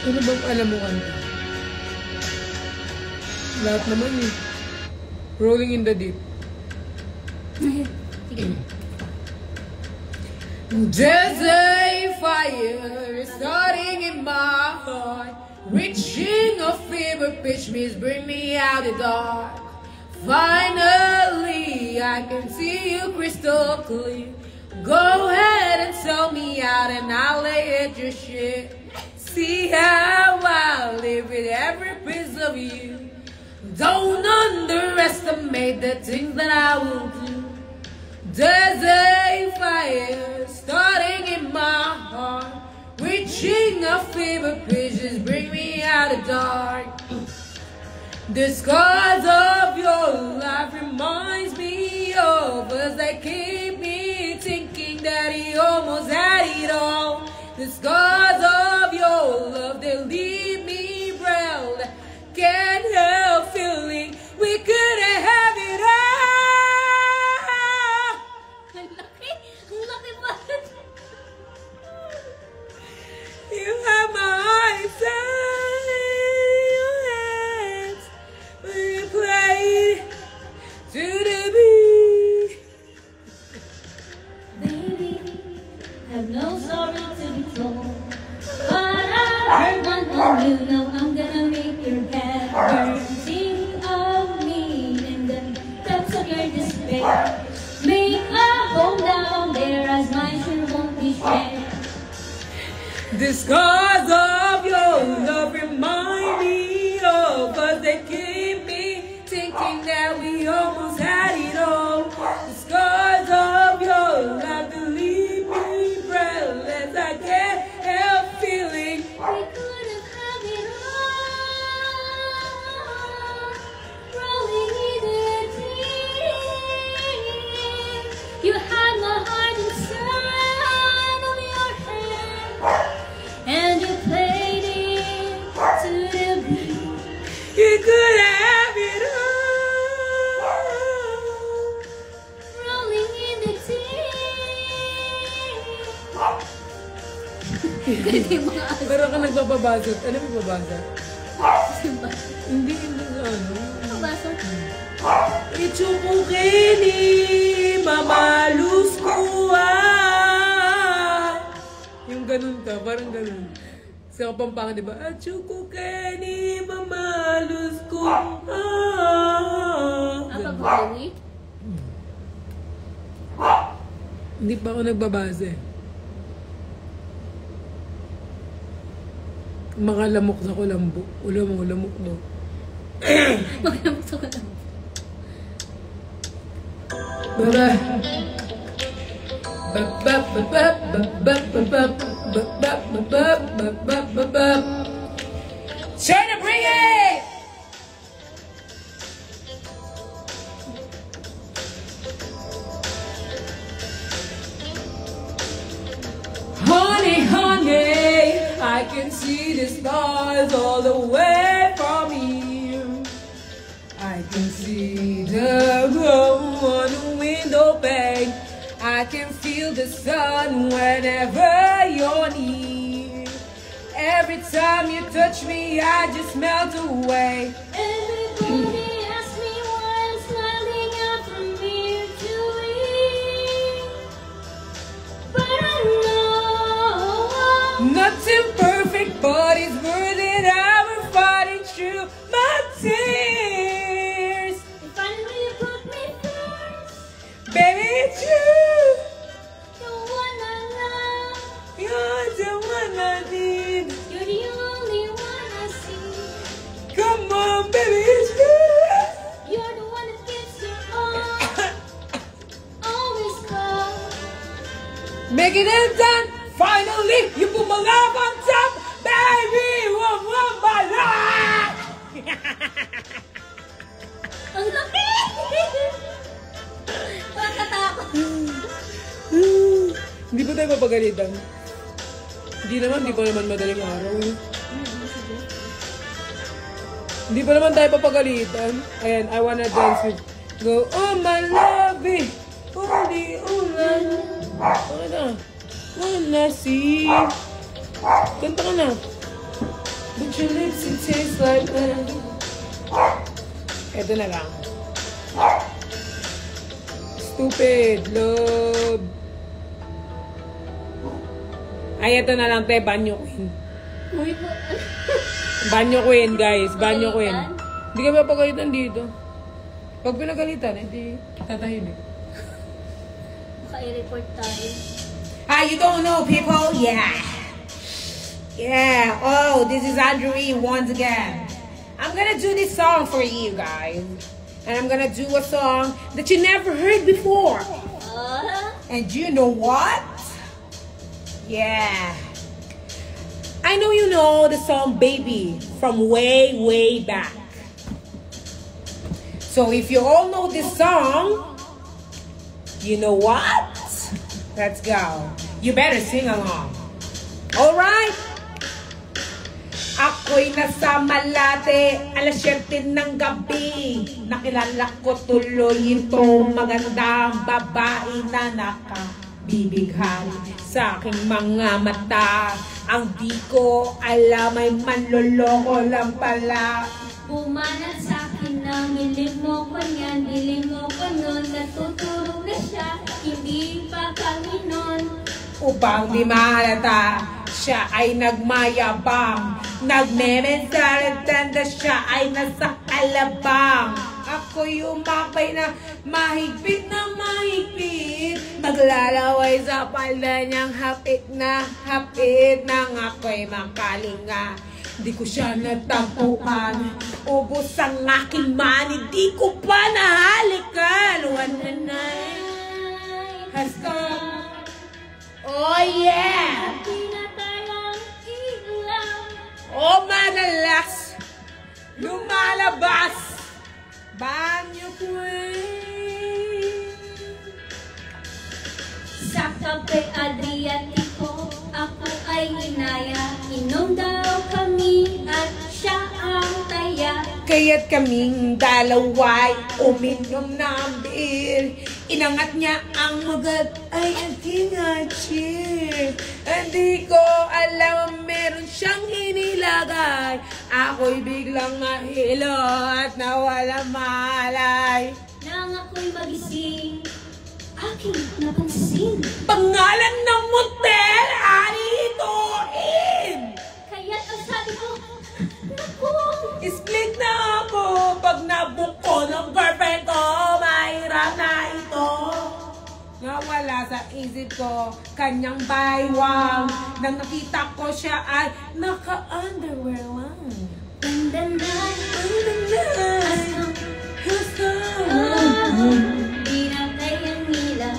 Ano bang alam mo kanta? Lahat naman eh. Rolling in the Deep. Sige. There's a fire starting in my heart, reaching a fever pitch, means bring me out the dark. Finally, I can see you crystal clear. Go ahead and sell me out and I'll lay at your shit. See how I live with every piece of you. Don't underestimate the things that I will do. There's a fire starting in my heart, reaching a fever pitch, just bring me out of dark. The scars of your life reminds me of us. They keep me thinking that he almost had it all. The scars of your love, they leave me brown. Can't help feeling we could have it all. Ang laki! Ang laki ba? You have my heart inside your hands when you play to the beat. Baby, have no sorry to be told, but I want you know I'm gonna make your head think of me in the depths of your despair. Make a home down there as mine sure won't be shared. The scars of your love remind me of us. They keep me thinking that we almost had it all. The scars of your love, they leave me breathless. I can't help feeling. We could have had it all, rolling in the deep. You had my heart inside of your hand, and you played it to the beat. You could have it all. Rolling in the deep. Pero ka nagbababasa. Ano may babasa? Hindi ano. Mabasa. Ichukukini, mamalus ko yung ganun ka, parang ganun. Sa Kapampangan, di ba? Ichukukini, mamalus ko Apa ba yun? Hindi pa ako nagbabasa eh. Mga lamok sa kulambo. Lamok mo. Maglamok sa kalam. Bye-bye. Trying to bring it! Honey, honey. I can see the stars all the way from here. I can see the glow on the window pane. I can feel the sun whenever you're near. Every time you touch me, I just melt away. Everybody asks me why I'm smiling out from ear to ear. But I know Nothing perfect, but it's worth it. I'm fighting through my tears. if finally you put me first, Baby, it's you. the one I love, You're the one I need. you're the only one I see. Come on, baby, it's you. You're the one that gives you all, always call. Making it done. Finally, you put my love on top. Baby, want my life. Ang laki! Pagkatakot. Hindi ba tayo papagalitan? Hindi naman, di pa naman madaling araw. Hindi pa naman tayo papagalitan. Ayan, I wanna dance with... Go, oh my love, oh di ulan. Okay na. Wanna see. Kanta ka na. But your lips, it tastes like that. Eto na lang. Stupid love. Ay, ito na lang, te. Banyo Queen. Uy po. Banyo Queen, guys. Banyo Queen. Hindi ka ba pagalitan dito? Pag pinagalitan, edi tatahimik. Baka i-report tayo. Ah, you don't know, people? Yeah. Yeah. Oh, this is Andrew E once again. I'm gonna do this song for you guys. And I'm gonna do a song that you never heard before. And you know what? Yeah. I know you know the song Baby from way, way back. So if you all know this song, you know what? Let's go. You better sing along. Alright? Ako'y nasa Malate, alas 7 ng gabi. Nakilala ko tuloy itong magandang babae na nakabibighan sa aking mga mata. Ang di ko alam ay manloloko lang pala. Bumanat sa akin na milig mo ko niyan, dilim mo ko nun, natuturo na siya, hindi pa kami nun. Upang di mahalata, siya ay nagmayabang. Nagmemensalan na siya ay nasa alabang. Ako'y umakbay na mahigpit na mahigpit. Maglalaway sa palda niyang hapit na hapit. Nang ako'y makalinga, di ko siya natampukan. Ubos ang aking money, di ko pa nahalikan. One night has come. Oh yeah! Pinatayang ilaw. Oh madalas lumalabas. Banyo Queen. Sa Cafe Adriatico, ako ay inaya. Inom daw kami at siya ang taya. Kaya't kaming dalaway uminom ng beer. Inangat niya ang magat ay aking cheer. Hindi ko alam meron siyang inilagay. Ako'y biglang mahilo at nawala malay. Nang ako'y magising, aking napansin. Pangalan ng motel, Aritoin! Kaya't ang sabi ko, naku, Split na ako pag nabuko ng girlfriend ko. Mahirap na ito. Nawala sa isip ko kanyang baywang. Nang nakita ko siya ay naka-underwear lang. and the night has Pinagtay pinatay ang ilaw.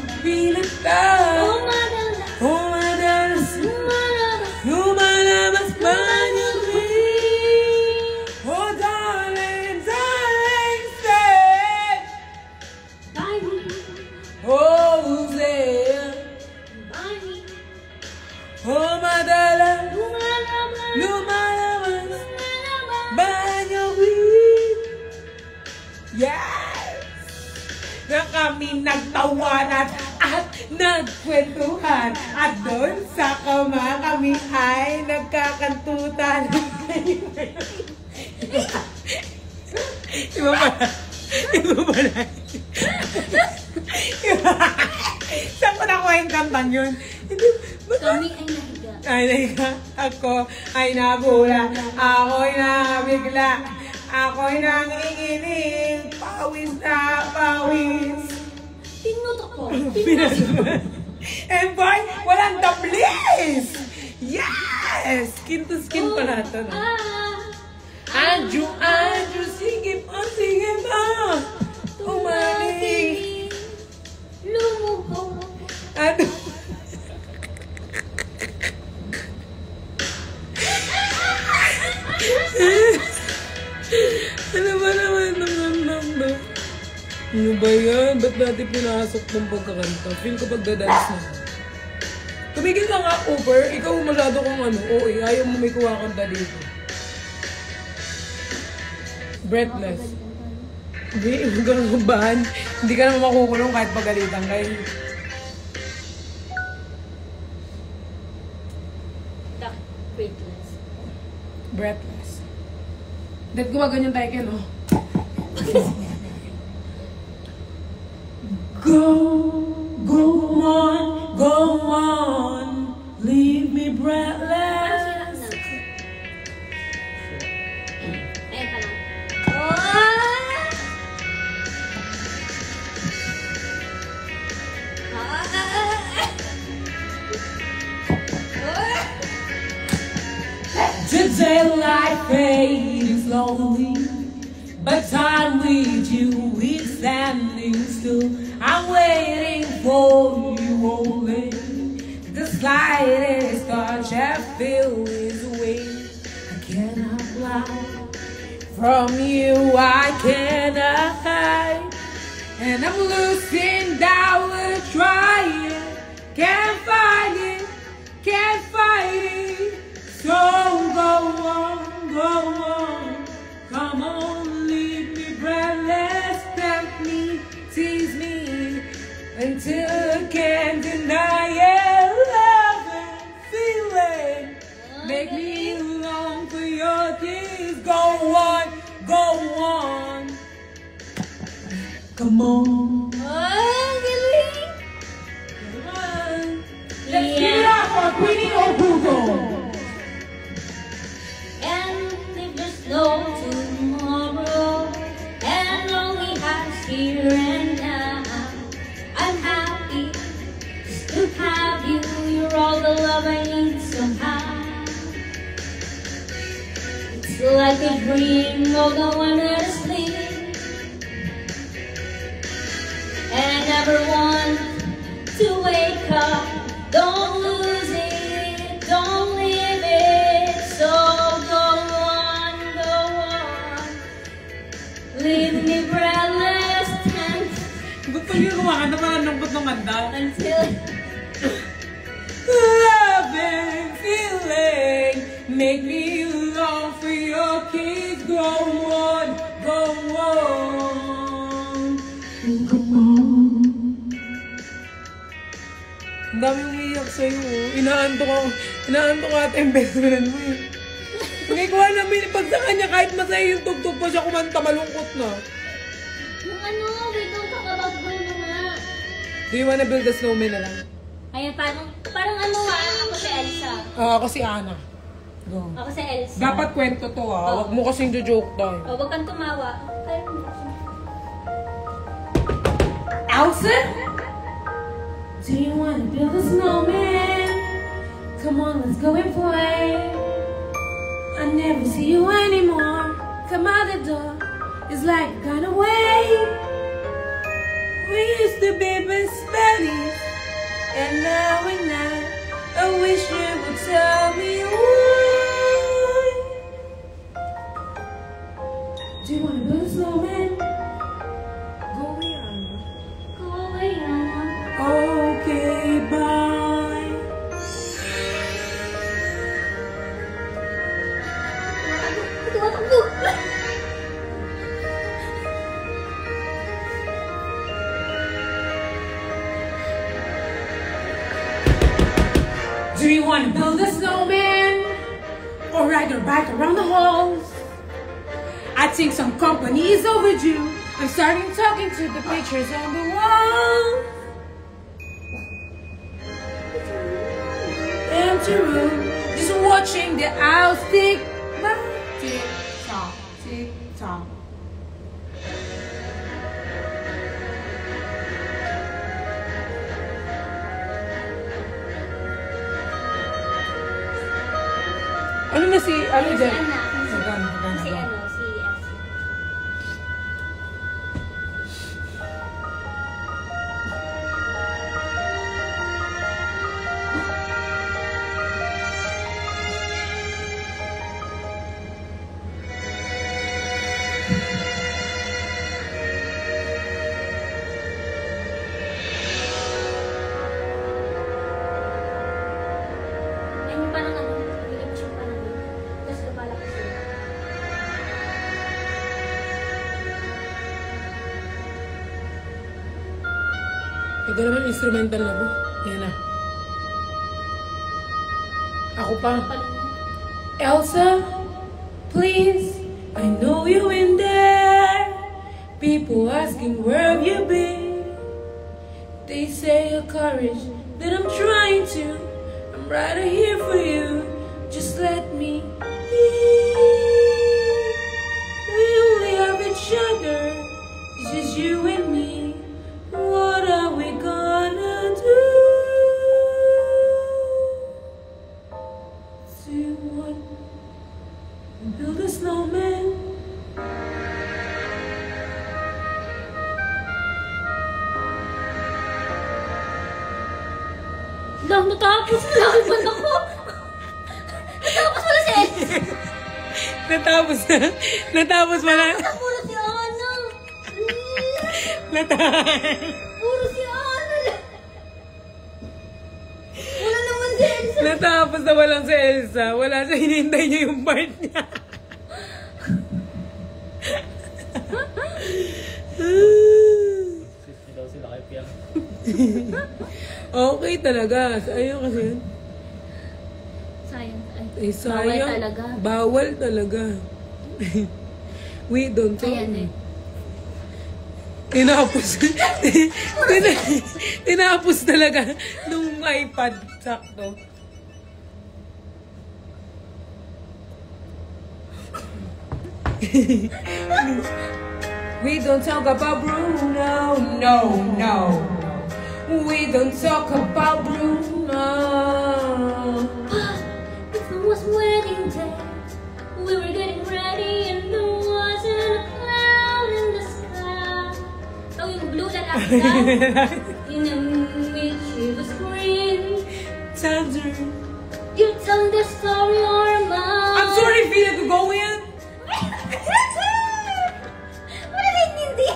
Oh madalas lumalabas banyo queen. Oh darling, darling, say Bye me, oh say bye me. oh madalas Lumalabas lumalabas, banyawin. Yes! Na kami nagtawanan at nagkwentuhan. At doon sa kama kami ay nagkakantutan. Iba pala. Iba pala. Saan ko nakuha yung kantang yun? Kami ay nahiga. Ay, nahiga. Ako ay nabula. Ako'y nabigla. Ako'y nanginginig. Pawis na pawis. Pinut ako. And boy, walang tablis! Yes! Skin to skin pala ito. No? Andrew, sige pa. Umaling. Lumuho. Ano? Ano ba naman naman? Ano ba yan? Ba't natin pinasok ng pagkakanta? Feel ko pagdadance na. Tumigil na nga, Cooper. Ikaw masyado kang ayaw mo may kuwakanta dito. Breathless. Hindi, huwag ka nang kabahan. Hindi ka naman makukulong kahit pagalitan kayo. Breathless. Breathless. Dahil gumaganyan tayo kayo, no? Go on, leave me breathless. Ayan pa lang. The daylight fade is lonely, but time with you is standing still. I'm waiting for you only. The slightest touch I feel is away. I cannot fly from you, I cannot hide. And I'm losing doubt, trying. Can't find it, can't fight it. So go on, come on, leave me breathless, tempt me, tease me, until I can't deny it. Love and feeling, make me long for your kiss. Go on, come on. Galing! Come on. Let's give it up for Queenie Obugo. And if there's no tomorrow, and only us here and now, I'm happy just to have you. You're all the love I need somehow. It's like a dream, although I'm not asleep. And I never want to wake up. Don't lose it, don't leave it. So go on, leave me breathless Ba't pag yung kumakanta pa ng lambot ng kanta? until Loving, feeling, make me long for your kiss. Go on, come on. Ang dami umiyak sa'yo. Inaanto ka at yung best friend mo eh. Hindi ko alam, pag sa kanya kahit masaya yung tugtog pa siya kumanta, malungkot na. yung we don't talk about goal mo nga. Do you wanna build a snowman na lang? Ayan, parang ako si Elsa. Ako si Ana. Go. Ako si Elsa. Dapat kwento to Huwag mo kasing joke tayo. Huwag kang tumawa. Elsa? Do you wanna build a snowman? Come on, let's go and play. I never see you anymore. Come out the door. It's like you got away. We used to be best buddies, and now I wish you would tell me why. Do you wanna build a snowman? Go away, Anna. Go away, Anna. Okay, bye. wanna build a snowman or ride your bike around the halls. I think some company is overdue. I'm starting talking to the pictures on the wall. Empty room, just watching the owls tick by. Tick tock, tick tock. Ano na si, ano dyan? Si ano, si Elsa. Yan yung parang ano, hindi mo siya parang tapos kapala ko siya. Ito naman instrumental na po. Yan na. Ako pa. Elsa, please, I know you in there. People asking where have you been. They say your courage that I'm trying to. I'm right here for you. Just let me be. We only have each other. It's just you and me. What are we gonna do? Do you want to build a snowman? Lang, natapos na lang ba ako? Natapos wala si Elsa. Natapos na. Natapos wala. Puro si Ana. Natapos. Puro si Ana. Wala naman si Elsa. Natapos na walang si Elsa. Wala siya. Hinihintay niya yung part niya. Sisi daw sila kay Piang. Okay talaga. Ayun kasi yun. Sayang. Ay, sayang. Bawal talaga. Bawal talaga. We don't talk. Ayan eh. Tinapos. Tinapos talaga nung iPad. Sakto. We don't talk about Bruno. No, no. We don't talk about Bruno. It was wedding day. We were getting ready and there wasn't a cloud in the sky. Oh, yung blue na lang in which it was green. Tanzer. You tell the story or mine. I'm sorry, Fina, to go in. Wala rin hindi.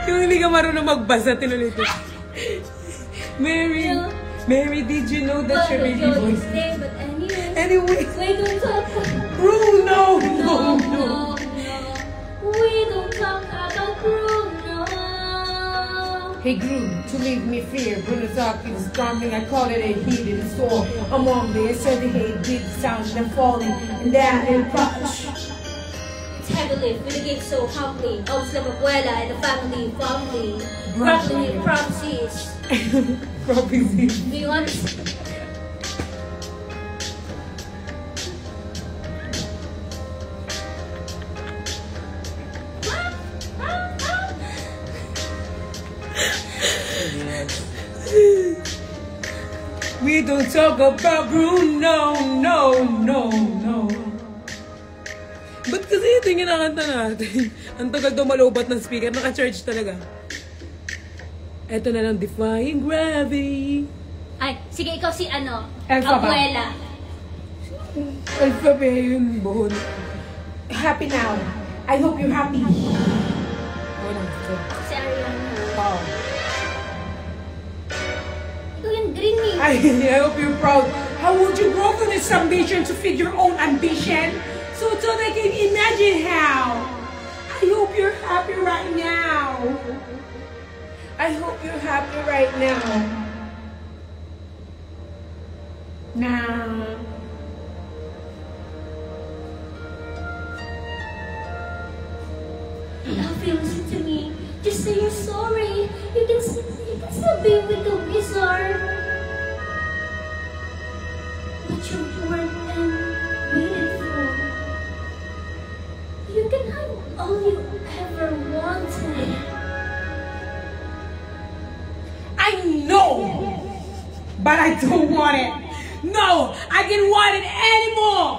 Yung hindi ka marunong magbasa, tinulit ko. Mary, Mary, did you know that your baby boy? But anyway, Anyway, we don't talk. Bruno, no, No, no. no, no. We don't talk about Bruno. He grew to leave me fear. Bruno's talk is storming. I call it a heated storm. Among the uncertain hate, deep sounds and falling, and that in touch. It's heavily with the gig so humbly. Always love abuela and the family, Broccoli prophecies. Prophecy. Do you understand? We don't talk about Bruno, no, no, no. Ba't kasi ito yung kinakanta natin? Ang tagal daw malubat ng speaker, naka-charge talaga. Eto na lang, Defying Gravity. Ay, sige ikaw si ano? Elsa ba? Abuela. Alphabet yun, buhon. Happy now. I hope you're happy. Si Ariana. Oh. Ikaw yung green eh. I hope you're proud. How would you grow from this ambition to feed your own ambition? So they can imagine how. I hope you're happy right now. I hope you're happy right now. Na... Alfie, listen to me. Just say you're sorry. You can still be with the wizard. What you worked and waited for. You can have all you ever wanted. I know! But I don't want it. No! I didn't want it anymore!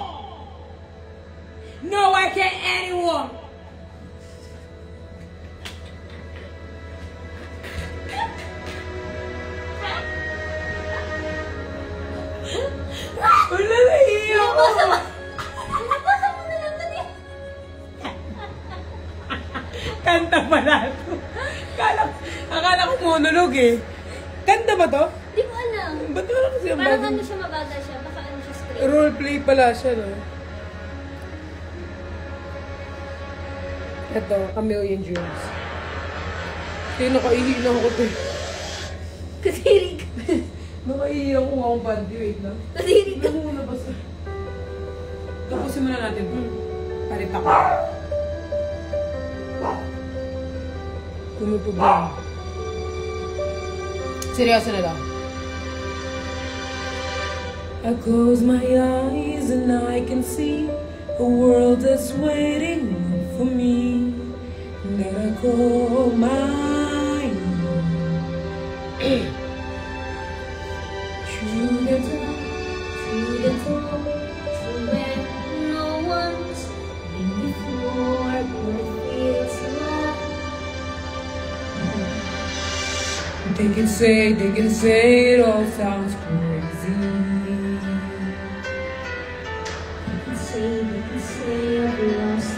No, I can't anymore! Wala na iyo! Nabasa mo na lang dali. Kanta pala ito. Akala ko monolog eh. Kanta ba to? Di ko alam. Ba't wala kasi ang Parang bagong... ano siya, mabagal siya. Baka ano siya straight. Roleplay pala siya, no? Ito, A Million Dreams. Kaya nakaihilang ko to. Kasirig. Nakaihilang ko akong bandi. Wait lang. Kasirig ka. Ano muna basta? Tapusin muna natin to. Palit ako. Kumupo ba? Seryoso na daw. I close my eyes and I can see a world that's waiting for me. That I call mine. Through the dark, through the door, through where no one's been before, but it feels like They can say it all sounds crazy. they can say I've lost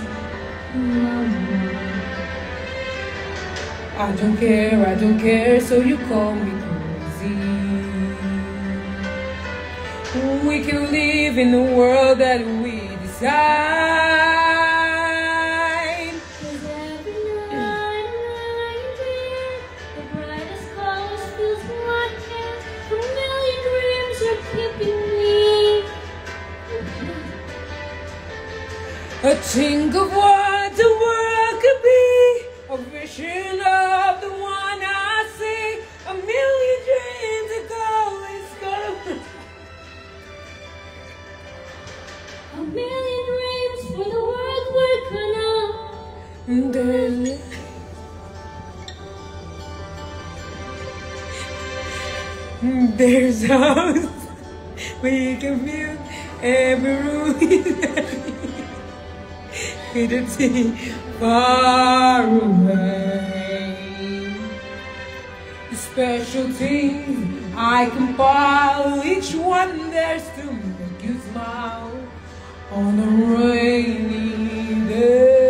my mind. I don't care, so you call me crazy. We can live in the world that we decide. 'Cause every night I dream, the brightest colors fills my head. A million dreams are keeping me. A think of what the world could be, a vision of the one I see. A million dreams ago, it's gonna. A million dreams for the world we're gonna. There's a house we can build every room with a sea far away. Special things I compile, each one there's to make you smile on a rainy day.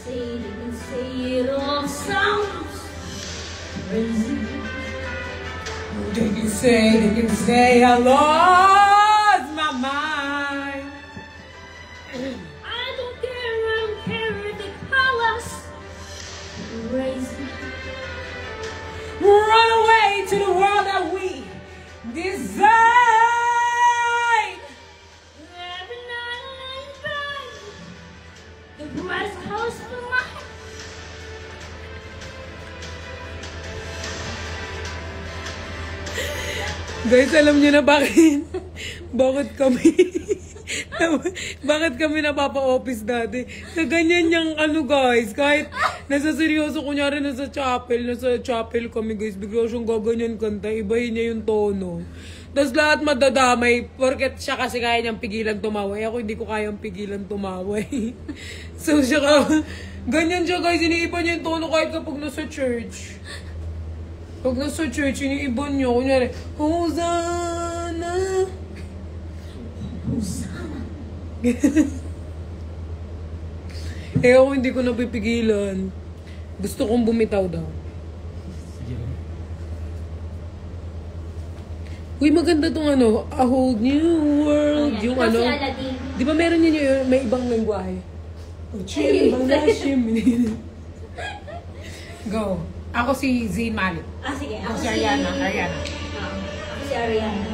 They can say it all sounds crazy. They can say I lost my mind. I don't care if they call us crazy. Run away to the world that we design. Every night I lay in bed, the brightest house for my head. Guys, alam niyo na bakit kami napapa-office dati. Na ganyan yung guys, kahit nasa seryoso, kunyari nasa chapel kami guys, bigla siyang gaganyan kanta, ibahin niya yung tono. Tapos lahat madadamay, porket siya kasi kaya niyang pigilan tumaway. Ako hindi ko kayang pigilan tumaway. So siya ganyan siya guys, iniiba niya yung tono kahit kapag nasa church. Pag nasa church, iniiba niya, kunyari, Hosanna! Hosanna. Eh ako hindi ko napipigilan. Gusto kong bumitaw daw. Sige. Uy, maganda tong A Whole New World. Ayan, Yung ito si Aladdin. Di ba meron yun yung may ibang lengguwahe? Oh, chim, bangashim. Go. Ako si Zayn Malik. Sige. Ako si Ariana. Ariana. Ako si Ariana.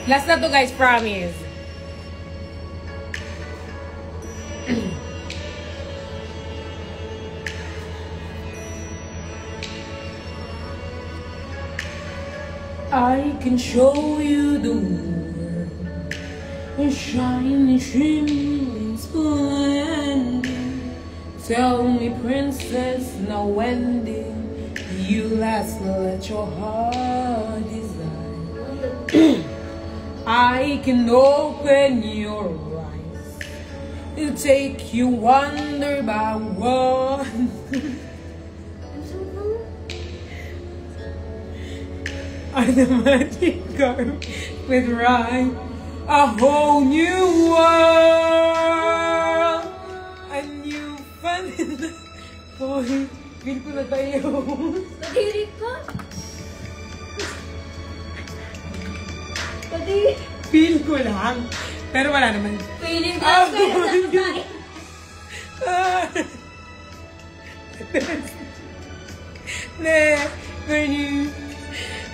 Last na to guys, promise. I can show you the world, a shiny, shimmering, splendid. Tell me, princess, now when did you last let your heart desire? I can open your eyes and take you wonder by one. Are the magic girl with rhyme, a whole new world, a new fun. Boy, feel ko na tayo. Kadiri ka? Kadiri. Feel ko lang. Pero wala naman. Feeling ko lang kayo Never knew,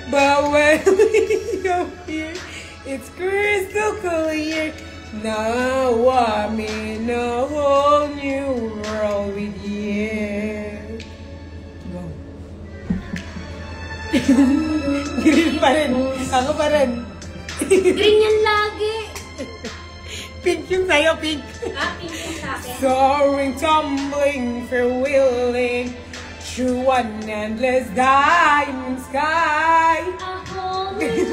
but when we go here, it's crystal clear. Now I'm in a whole new world with you. Go. Green pa rin. Ako pa rin. Green yan lagi. Pink yung sa'yo, pink. Pink yung sa akin. Soaring, tumbling, freewheeling through an endless diamond sky. Ako. Green.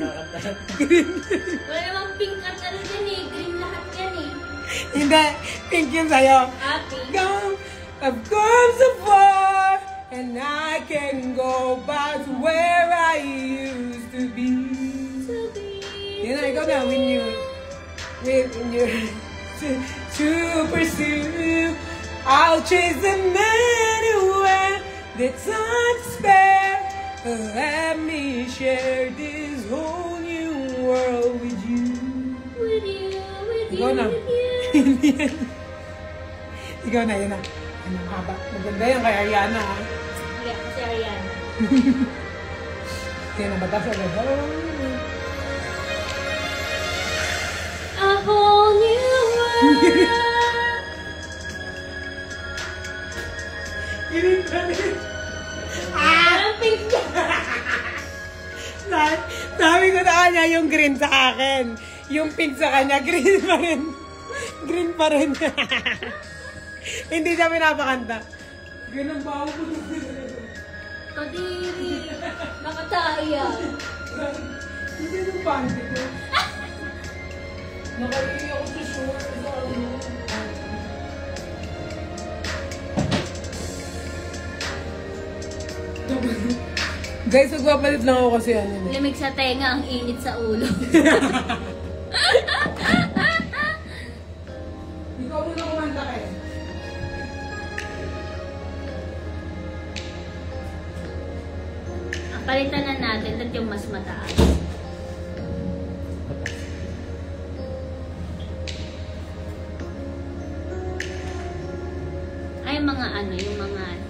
Wala namang pink at ano dyan eh. Green lahat yan eh. Hindi, pink yung sa'yo. Pink. I've gone so far, and I can go back to where I used to be. You know, ikaw na, when you to pursue, I'll chase them anywhere. The time to spare. Let me share this whole new world with you. With you, Ikaw na. with you. Ikaw na, yun na. Ano, haba. Maganda yan kay Ariana, ha? Sige, ako si Ariana. Kaya nabatas agad. A whole new world. Green pa rin. Parang pink ka. Sabi ko na kanya yung green sa akin. Yung pink sa kanya, green pa rin. Green pa rin. Hindi siya pinapakanta. Ganun ba ako? Kadiri. Nakataya. Hindi yung panty ko. Nakalili ako sa short. Guys, magpapalit lang ako kasi ano. Lamig sa tenga, ang init sa ulo. Ikaw muna kumanta kayo. Ang palitan na natin, ito yung mas mataas. Ay, mga ano, yung mga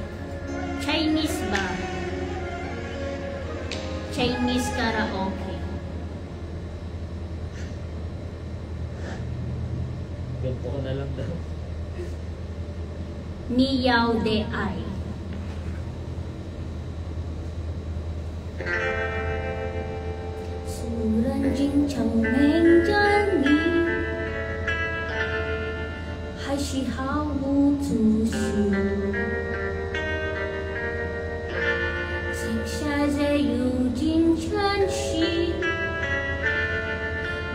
Chinese ba? Chinese karaoke. Ganito ko na lang daw. Ni Yao De Ai. Suran jing chang meng jiang ni, hai shi hao wu zu xu.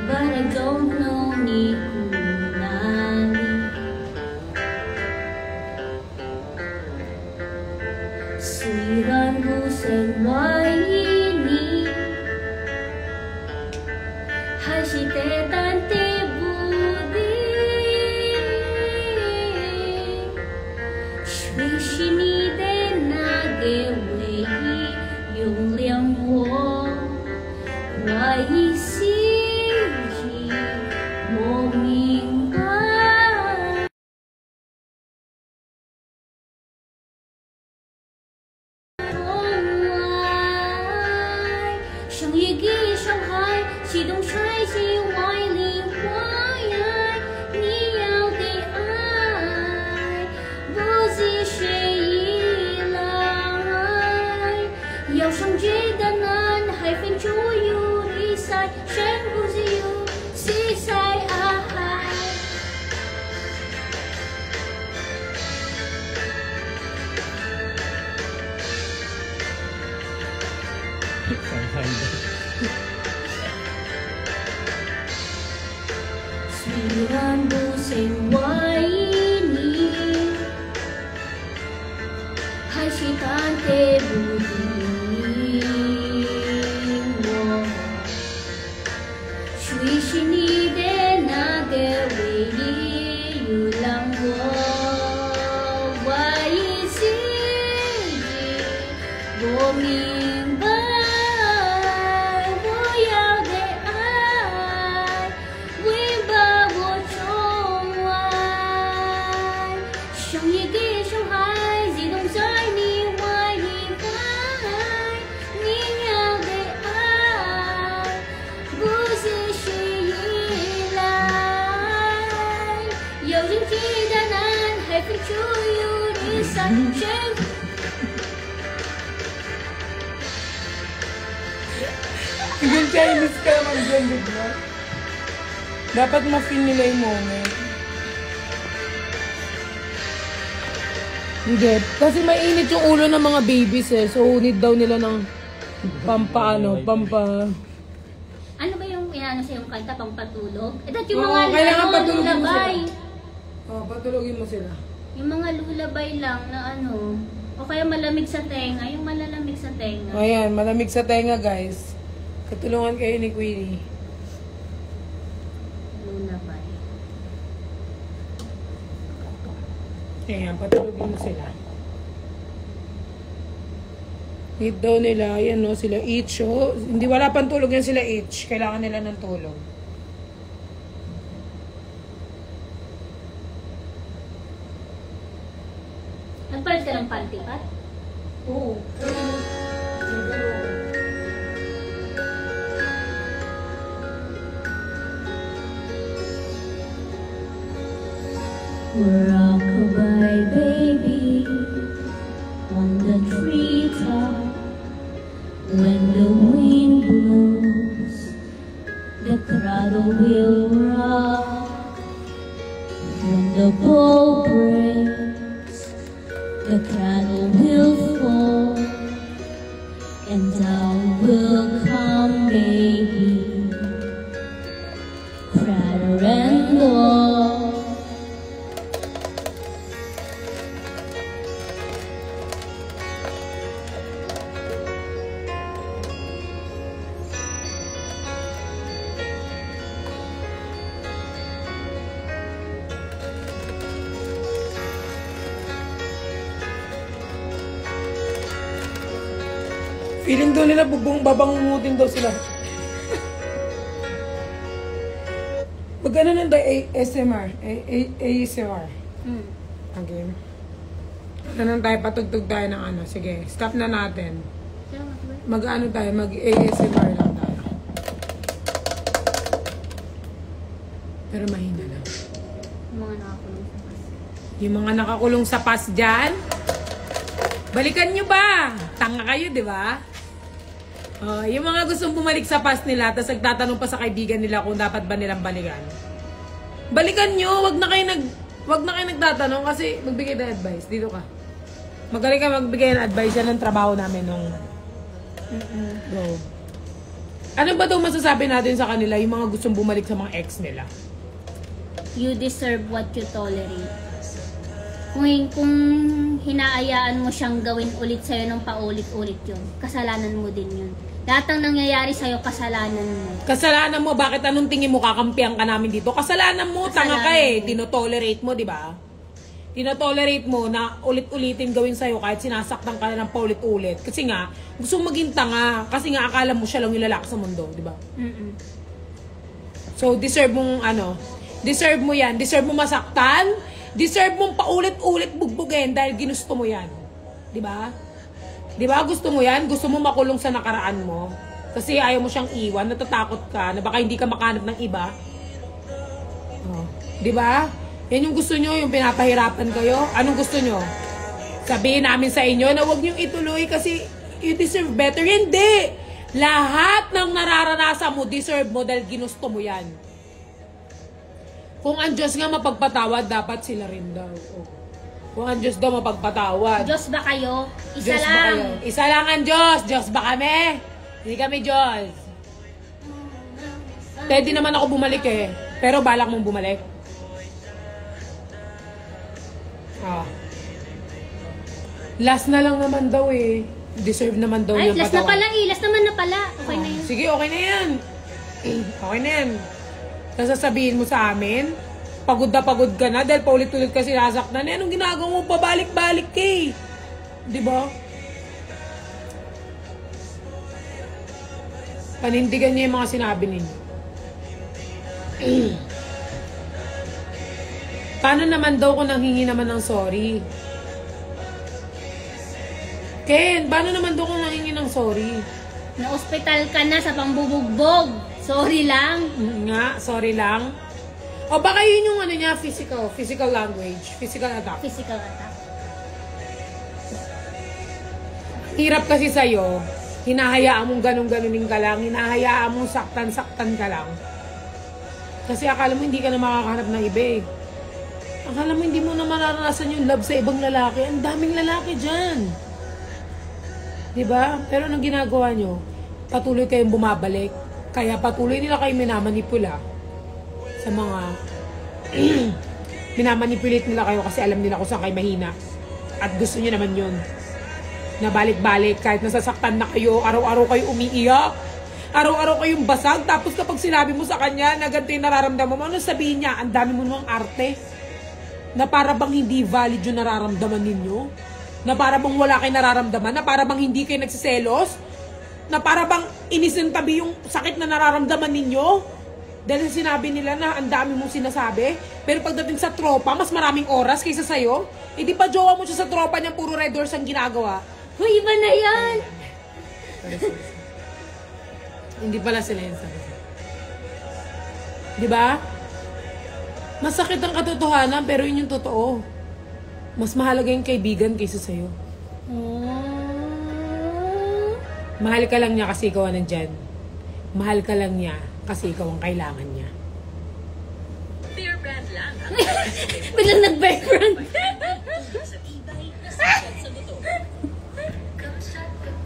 But I don't know ni kunani.虽然不曾为你，还是得淡的不敌。谁是你的那个唯一，原谅我怀疑心。激动揣进怀里，我爱你要的爱，不自谁依赖。要上街的男孩分出有比赛，身不自由，西塞啊嗨。上台的。虽然不曾怀疑你，还是忐忑不定。我谁是你的那个唯一？又让我怀疑自己。我明白。Yung Chinese ka naman dyan, di ba? Dapat ma-feel nila yung moment. Hindi. Kasi mainit yung ulo ng mga babies eh. So, need daw nila ng pampa. Ano ba yung inaano sa yung kanta, pampatulog? Eh, dahil yung Oo, mga kailangan patulogin mo lullaby. Oo, patulogin mo sila. Yung mga lullaby lang na ano, o kaya malamig sa tenga, yung malalamig sa tenga. Ayan, malamig sa tenga guys. Katulungan kayo ni Queenie. Lullaby. Ayan, patulogin mo sila. Need daw nila, ayan no, sila each. Oh. Hindi, wala pang tulog yan sila each. Kailangan nila ng tulog. Nagpalit ka ng panty, Pat? Oo. Rockabye baby on the treetop. When the wind blows, the cradle will rock. When the bow breaks, the cradle will fall, and down will come baby, cradle and all. Feeling daw nila babangungutin daw sila. Mag-ano nun tayo? ASMR? ASMR? Okay. Ano tayo? Patugtog tayo ng ano. Sige, stop na natin. Mag-ano tayo? Mag-ASMR lang tayo. Pero mahina lang. Yung mga nakakulong sa pas dyan, balikan nyo ba? Tanga kayo, di ba? Yung mga gustong bumalik sa past nila, tapos nagtatanong pa sa kaibigan nila kung dapat ba nilang balikan. Balikan nyo, wag na kayo nagtatanong kasi magbigay ng advice. Dito ka. Magaling ka magbigay ng advice. Yan ang trabaho namin nung go. Ano ba daw masasabi natin sa kanila, yung mga gustong bumalik sa mga ex nila? You deserve what you tolerate. Kung hinaayaan mo siyang gawin ulit sa'yo ng paulit-ulit yun, kasalanan mo din yun. Lahat ng nangyayari sa'yo, kasalanan mo. Kasalanan mo, bakit anong tingin mo kakampihan ka namin dito? Kasalanan mo, tanga ka eh. Tinotolerate mo, di ba? Tinotolerate mo na ulit-ulitin gawin sa'yo kahit sinasaktan ka na ng paulit-ulit. Kasi nga, gusto mong maging tanga. Kasi nga, akala mo siya lang yung lalaki sa mundo, di ba? So, deserve mong deserve mo yan. Deserve mo masaktan. Deserve mong paulit-ulit bugbugin dahil ginusto mo yan. Di ba? Di ba? Gusto mo yan? Gusto mo makulong sa nakaraan mo? Kasi ayaw mo siyang iwan, natatakot ka na baka hindi ka makahanap ng iba. Oh. Di ba? Yan yung gusto nyo, yung pinapahirapan kayo. Anong gusto nyo? Sabihin namin sa inyo na huwag nyo ituloy kasi you deserve better. Hindi! Lahat ng nararanasan mo, deserve mo dahil ginusto mo yan. Kung ang Diyos nga mapagpatawad, dapat sila rin daw. Oh. Kung ang Diyos daw mapagpatawad. Diyos ba kayo? Isa Diyos lang. ba kayo? Isa lang ang Diyos. Diyos ba kami? Hindi kami Diyos. Pwede naman ako bumalik eh. Pero balak mong bumalik. Ah. Last na lang naman daw eh. Deserve naman daw Ay, yung last na patawan. pala eh. Last naman na pala. Okay na yun. Sige, okay na yan. Okay na yan. Sasabihin mo sa amin, pagod na pagod ka na dahil paulit-ulit ka sinasaktan. Eh, anong ginagawa mo? Pabalik-balik ka eh. Di ba? Panindigan niya yung mga sinabi ninyo. Paano naman daw kung nanghingi naman ng sorry? Ken, paano naman daw kung nanghingi ng sorry? Na-hospital ka na sa pambubugbog. Sorry lang. Nga, sorry lang. O baka yun yung ano niya, physical language, physical attack. Physical attack. Hirap kasi sa'yo, hinahayaan mong ganun-ganunin ka lang, hinahayaan mong saktan-saktan ka lang. Kasi akala mo hindi ka na makakahanap ng iba eh. Akala mo hindi mo na mararanasan yung love sa ibang lalaki. Ang daming lalaki dyan. Diba? Pero anong ginagawa nyo? Patuloy kayong bumabalik. Kaya patuloy nila kayo minamanipula sa mga minamanipulate nila kayo kasi alam nila kung saan kayo mahina. At gusto nyo naman yun. Na balik-balik kahit nasasaktan na kayo, araw-araw kayo umiiyak. Araw-araw kayong basag. Tapos kapag sinabi mo sa kanya na ganito yung nararamdaman mo, ano sabihin niya? Ang dami mo namang arte. Na para bang hindi valid yung nararamdaman ninyo. Na para bang wala kayo nararamdaman. Na para bang hindi kayo nagsiselos. Na para bang inisintabi yung sakit na nararamdaman ninyo. Dahil sinabi nila na ang dami mong sinasabi. Pero pagdating sa tropa, mas maraming oras kaysa sa'yo. Eh di pa jowa mo siya sa tropa niya, puro red doors ang ginagawa. Hoy, iba na yan! Hindi pala sila yun sa di ba? Masakit ang katotohanan, pero yun yung totoo. Mas mahalaga yung kaibigan kaysa sa'yo. Mahal ka lang niya kasi ikaw ang nandyan. Mahal ka lang niya kasi ikaw ang kailangan niya. Beer brand lang. Biglang nag-background.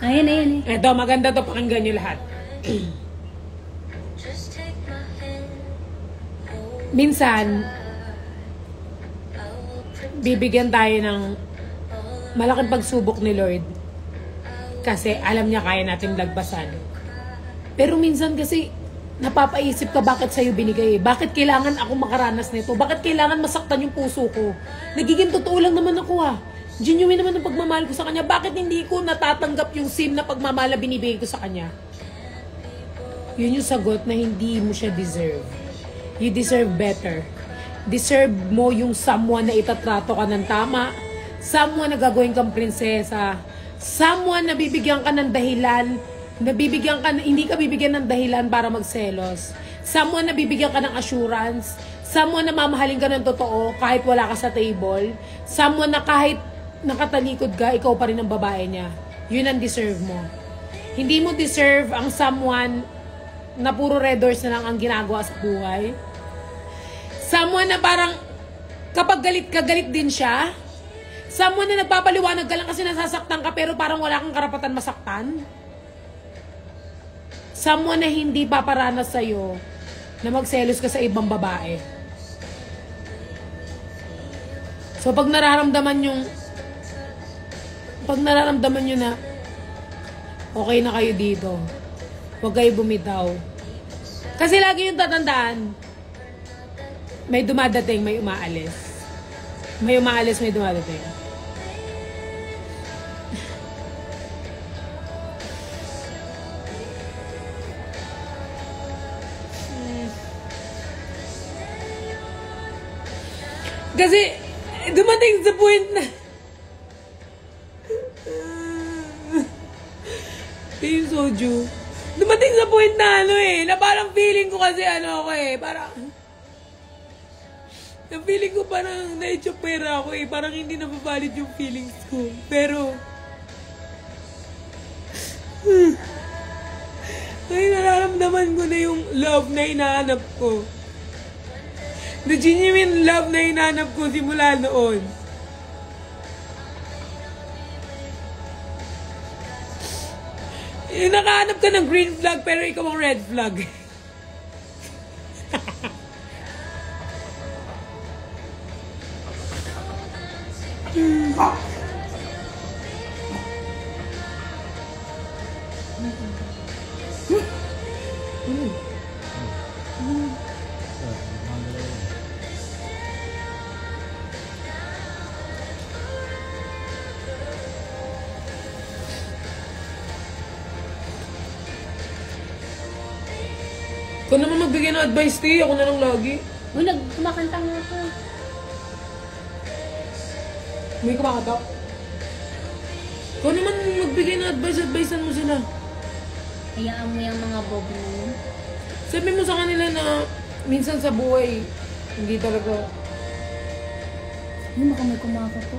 Ayan, ayan, eh. Eto, maganda to, pakinggan nyo lahat. Minsan, bibigyan tayo ng malaking pagsubok ni Lord kasi alam niya kaya natin lagpasan. Pero minsan kasi napapaisip ka bakit sa'yo binigay. Bakit kailangan ako makaranas nito? Bakit kailangan masaktan yung puso ko? Nagiging totoo lang naman ako ah. Genuine naman ang pagmamahal ko sa kanya. Bakit hindi ko natatanggap yung sim na pagmamahal na binibigay ko sa kanya? Yun yung sagot na hindi mo siya deserve. You deserve better. Deserve mo yung someone na itatrato ka ng tama. Someone na gagawin kang prinsesa. Someone na bibigyan ka ng dahilan. Hindi ka bibigyan ng dahilan para magselos. Someone na bibigyan ka ng assurance. Someone na mamahalin ka ng totoo kahit wala ka sa table. Someone na kahit nakatalikod ka, ikaw pa rin ang babae niya. Yun ang deserve mo. Hindi mo deserve ang someone na puro red doors na lang ang ginagawa sa buhay. Someone na parang kapag galit ka, galit din siya. Someone na nagpapaliwanag ka lang kasi nasasaktan ka pero parang wala kang karapatan masaktan. Someone na hindi paparanas sa'yo na magselos ka sa ibang babae. So pag nararamdaman nyo na okay na kayo dito, huwag kayo bumitaw. Kasi lagi yung tatandaan, may dumadating, may umaalis. May umaalis, may dumadating. Kasi dumating sa point na yung soju. Dumating sa point na ano eh, na parang feeling ko kasi ano ako eh, parang... Na feeling ko parang na-itsupera ako eh, parang hindi nababalid yung feelings ko. Pero... Ay, nararamdaman ko na yung love na hinahanap ko. The genuine love na hinahanap ko simula noon. Yung nakahanap ka ng green flag pero ikaw ang red flag. Ikaw naman magbigay ng advice, T. Ako na lang lagi. Uy, kumakanta nga ako. May kumakata. Ikaw naman magbigay ng advice-advicean mo sila. Hayaan mo yung mga bobo na yun. Sabi mo sa kanila na minsan sa buhay, hindi talaga... Ano baka may kumakato?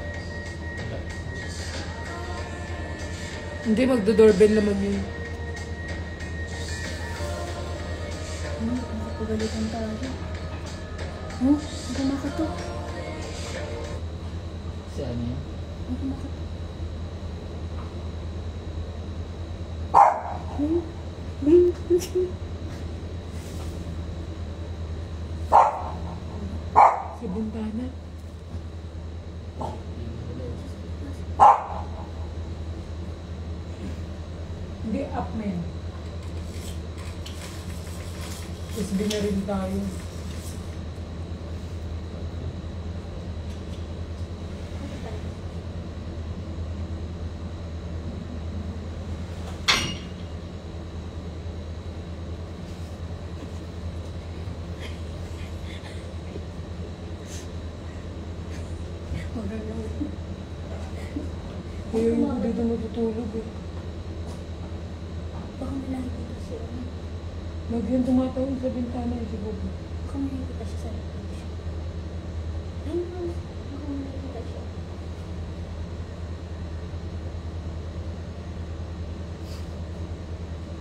Hindi, magdo-doorbell naman yun. Pagalitan tayo. Oh, may kumakato. Si ano yun? May kumakato. Si Buntana. Hindi, up men. SB na rin tayo. Ayun, dito matutulog eh. Baka may nakikita siya. Nagyan tumatawid sa bintana eh, si Bobo. Baka may nakikita siya sa reflection. Ay, naman. Baka may nakikita siya.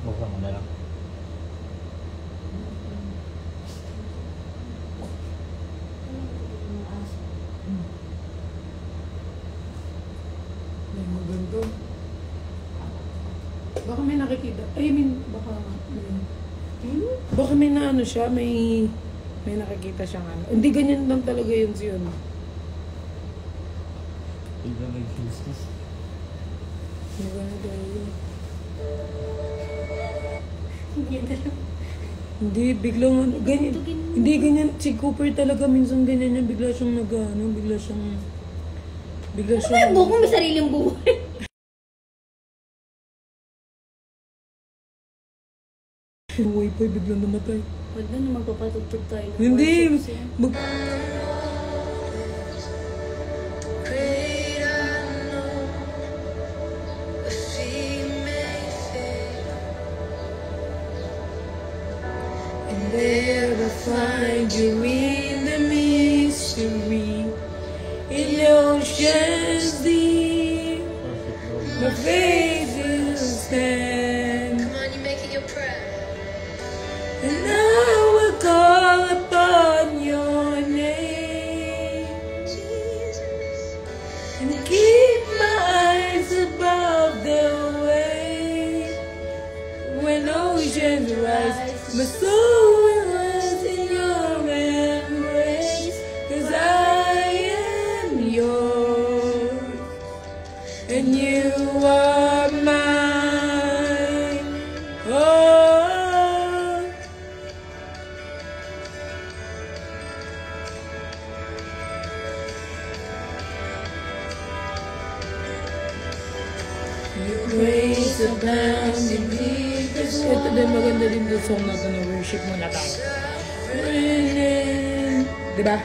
Buksan mo na lang. Yung aso. Ay, maganda. Baka may nakikita. I mean, baka... Baka may na ano siya, may nakikita siyang ano. Hindi ganyan lang talaga yun siya. No? Bigla may business. Hindi ganyan talaga yun. Hindi, biglang ano, ganyan. Hindi ganyan, si Cooper talaga minsan ganyan yan. Bigla siyang nag-ano, bigla siyang... Ano buko may sariling buhay? Wifi, biglang namatay. Huwag na magpapatugtog tayo. ng Hindi, worship siya. And there I find you in the mystery, in oceans deep, my faith will stand, Come on, you make it your prayer. and I will call upon your name, and keep my eyes above the waves. When oceans rise, my soul will rest in your embrace, 'cause I am yours, and you are mine. Oh, your grace abounds in deepest waters. Ito din, maganda din yung song na ito na worship mo na tayo. Diba?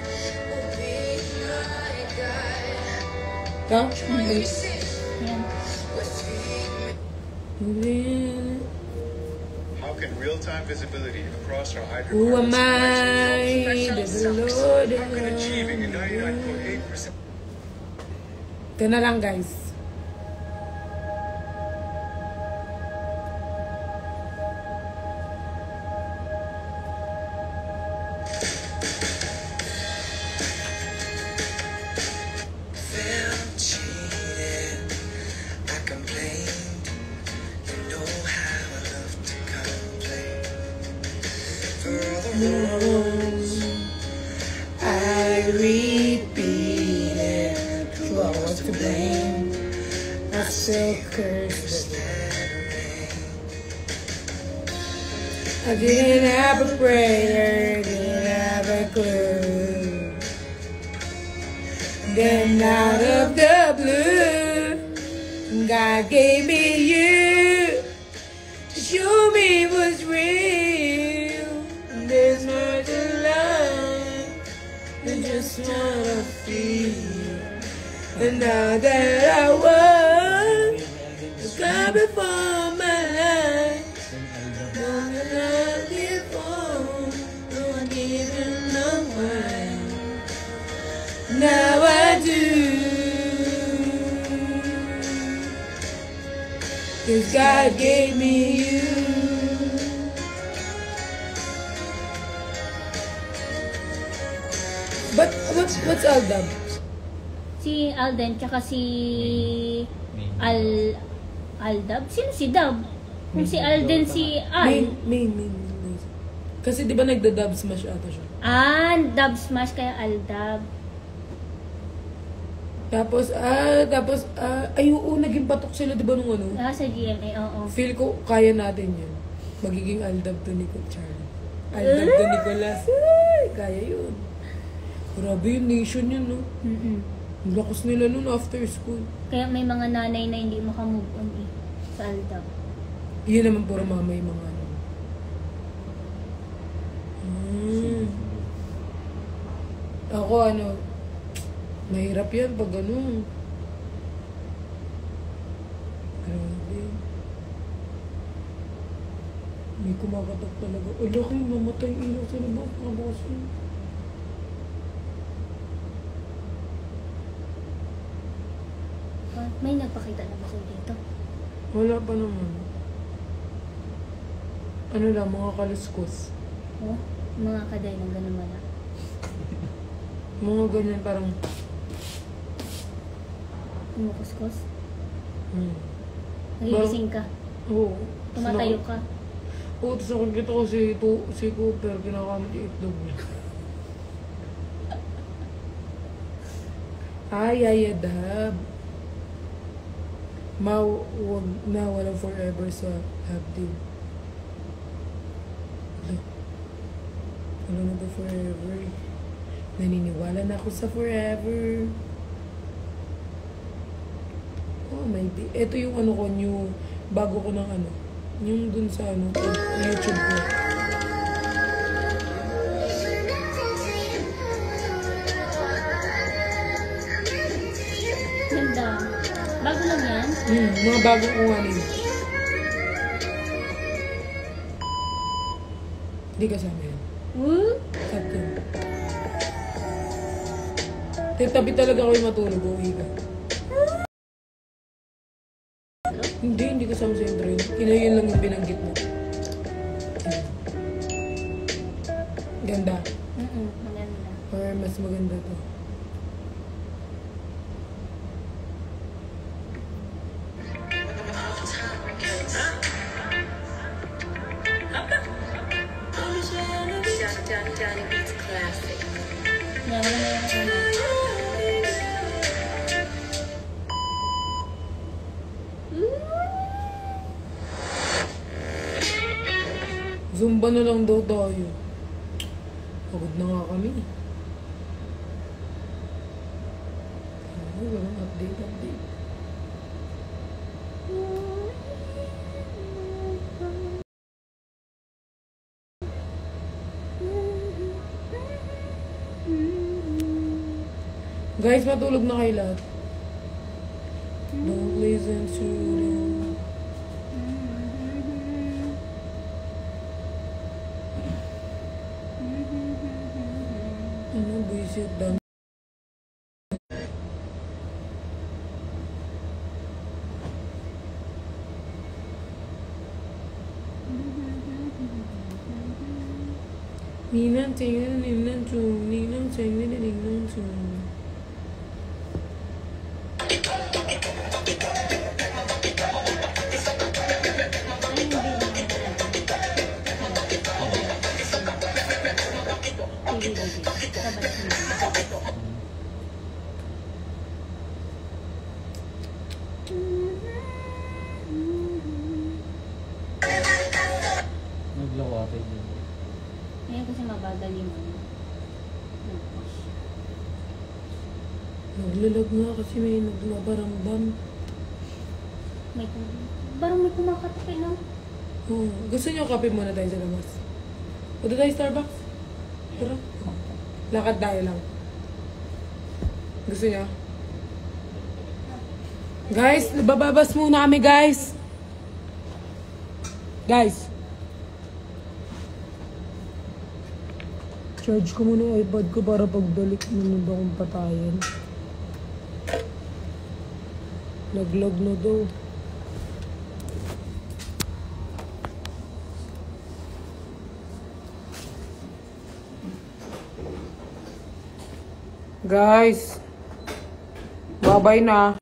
Ito? Ayan. in real-time visibility across our Who am hydrocarbons. I? The Lord. How can achieving a 99.8% Ito na lang, guys. I repeat it. Who I was to blame. I still curse the I didn't have a prayer, didn't have a clue. Then out of the blue, God gave me you to show me what's real. There's more to life than just wanna feel. And now that I want to come before my eyes, don't love before, don't even know why. Now I do, 'cause God gave me you. But what's Aldab? Si Alden, tsaka si Aldab? Sino si Dab? Kung si Alden, si Al. Main. Kasi di ba nagda-dub smash ata siya? Dab Smash kaya Aldab. Tapos, ay oo, naging patok sila, di ba nung ano? Sa GMA, oo. Feel ko, kaya natin yun. Magiging Aldab to Charlie. Aldab to Nicolas. Ay, kaya yun. Grabe yung nation yun, no? Ang lakas nila nun after school. Kaya may mga nanay na hindi makamove on sa Aldab. Yun naman puro mama yung mga ano. Ako ano, mahirap yan pag ano. Grabe. May kumakatok talaga. O laki, mamatay ilaw sa labas. Nakabakas yun. May nagpakita na ba kayo dito? Wala pa naman. Ano lang, mga kaluskos. Oh, mga kaday ng ganun wala. Mga ganyan parang... Kumukuskus? Nagigising ka? Oo. Tumatayo ka? Oo, tapos nakikita ko si Cooper, kinakamit yung itlog niya. Ay, Dab. Wag na walang forever sa Habdin. Wala na ba forever? Naniniwala na ako sa forever. Oh, maybe. Ito yung ano ko, new, bago ko ng ano, yung dun sa ano, YouTube ko. Ganda. Bago lang yan? Mga bago ko nga nila. Hindi kasama yan. Cut yun. Tabi talaga ako yung matulog. Uwi ka. Hindi kasama sa intro yun. Yun lang yung binanggit mo. Ganda. Maganda. Or mas maganda to. Johnny Beats Classic. Yeah, wala na. Zumba na lang daw tayo. Pagod na nga kami. Walang update. Guys, matulog na kayo lahat. Don't listen to them. sit down. Ninang ting, ninang chung, ninang ting, ninang chung. Nagloko ate din. Ngayon kasi mabagal yung ano. Nag-push. Naglalag nga kasi may naglabarambam. Parang may kumakape, no? Oh, gusto niyo kape muna tayo sa labas? Punta tayo Starbucks? Tara. Lakad tayo lang. Gusto niyo? Guys, bababas muna kami guys. Guys. Charge ko muna yung iPad ko para pagbalik naman akong patayan. Naglag na daw. Guys, babay na.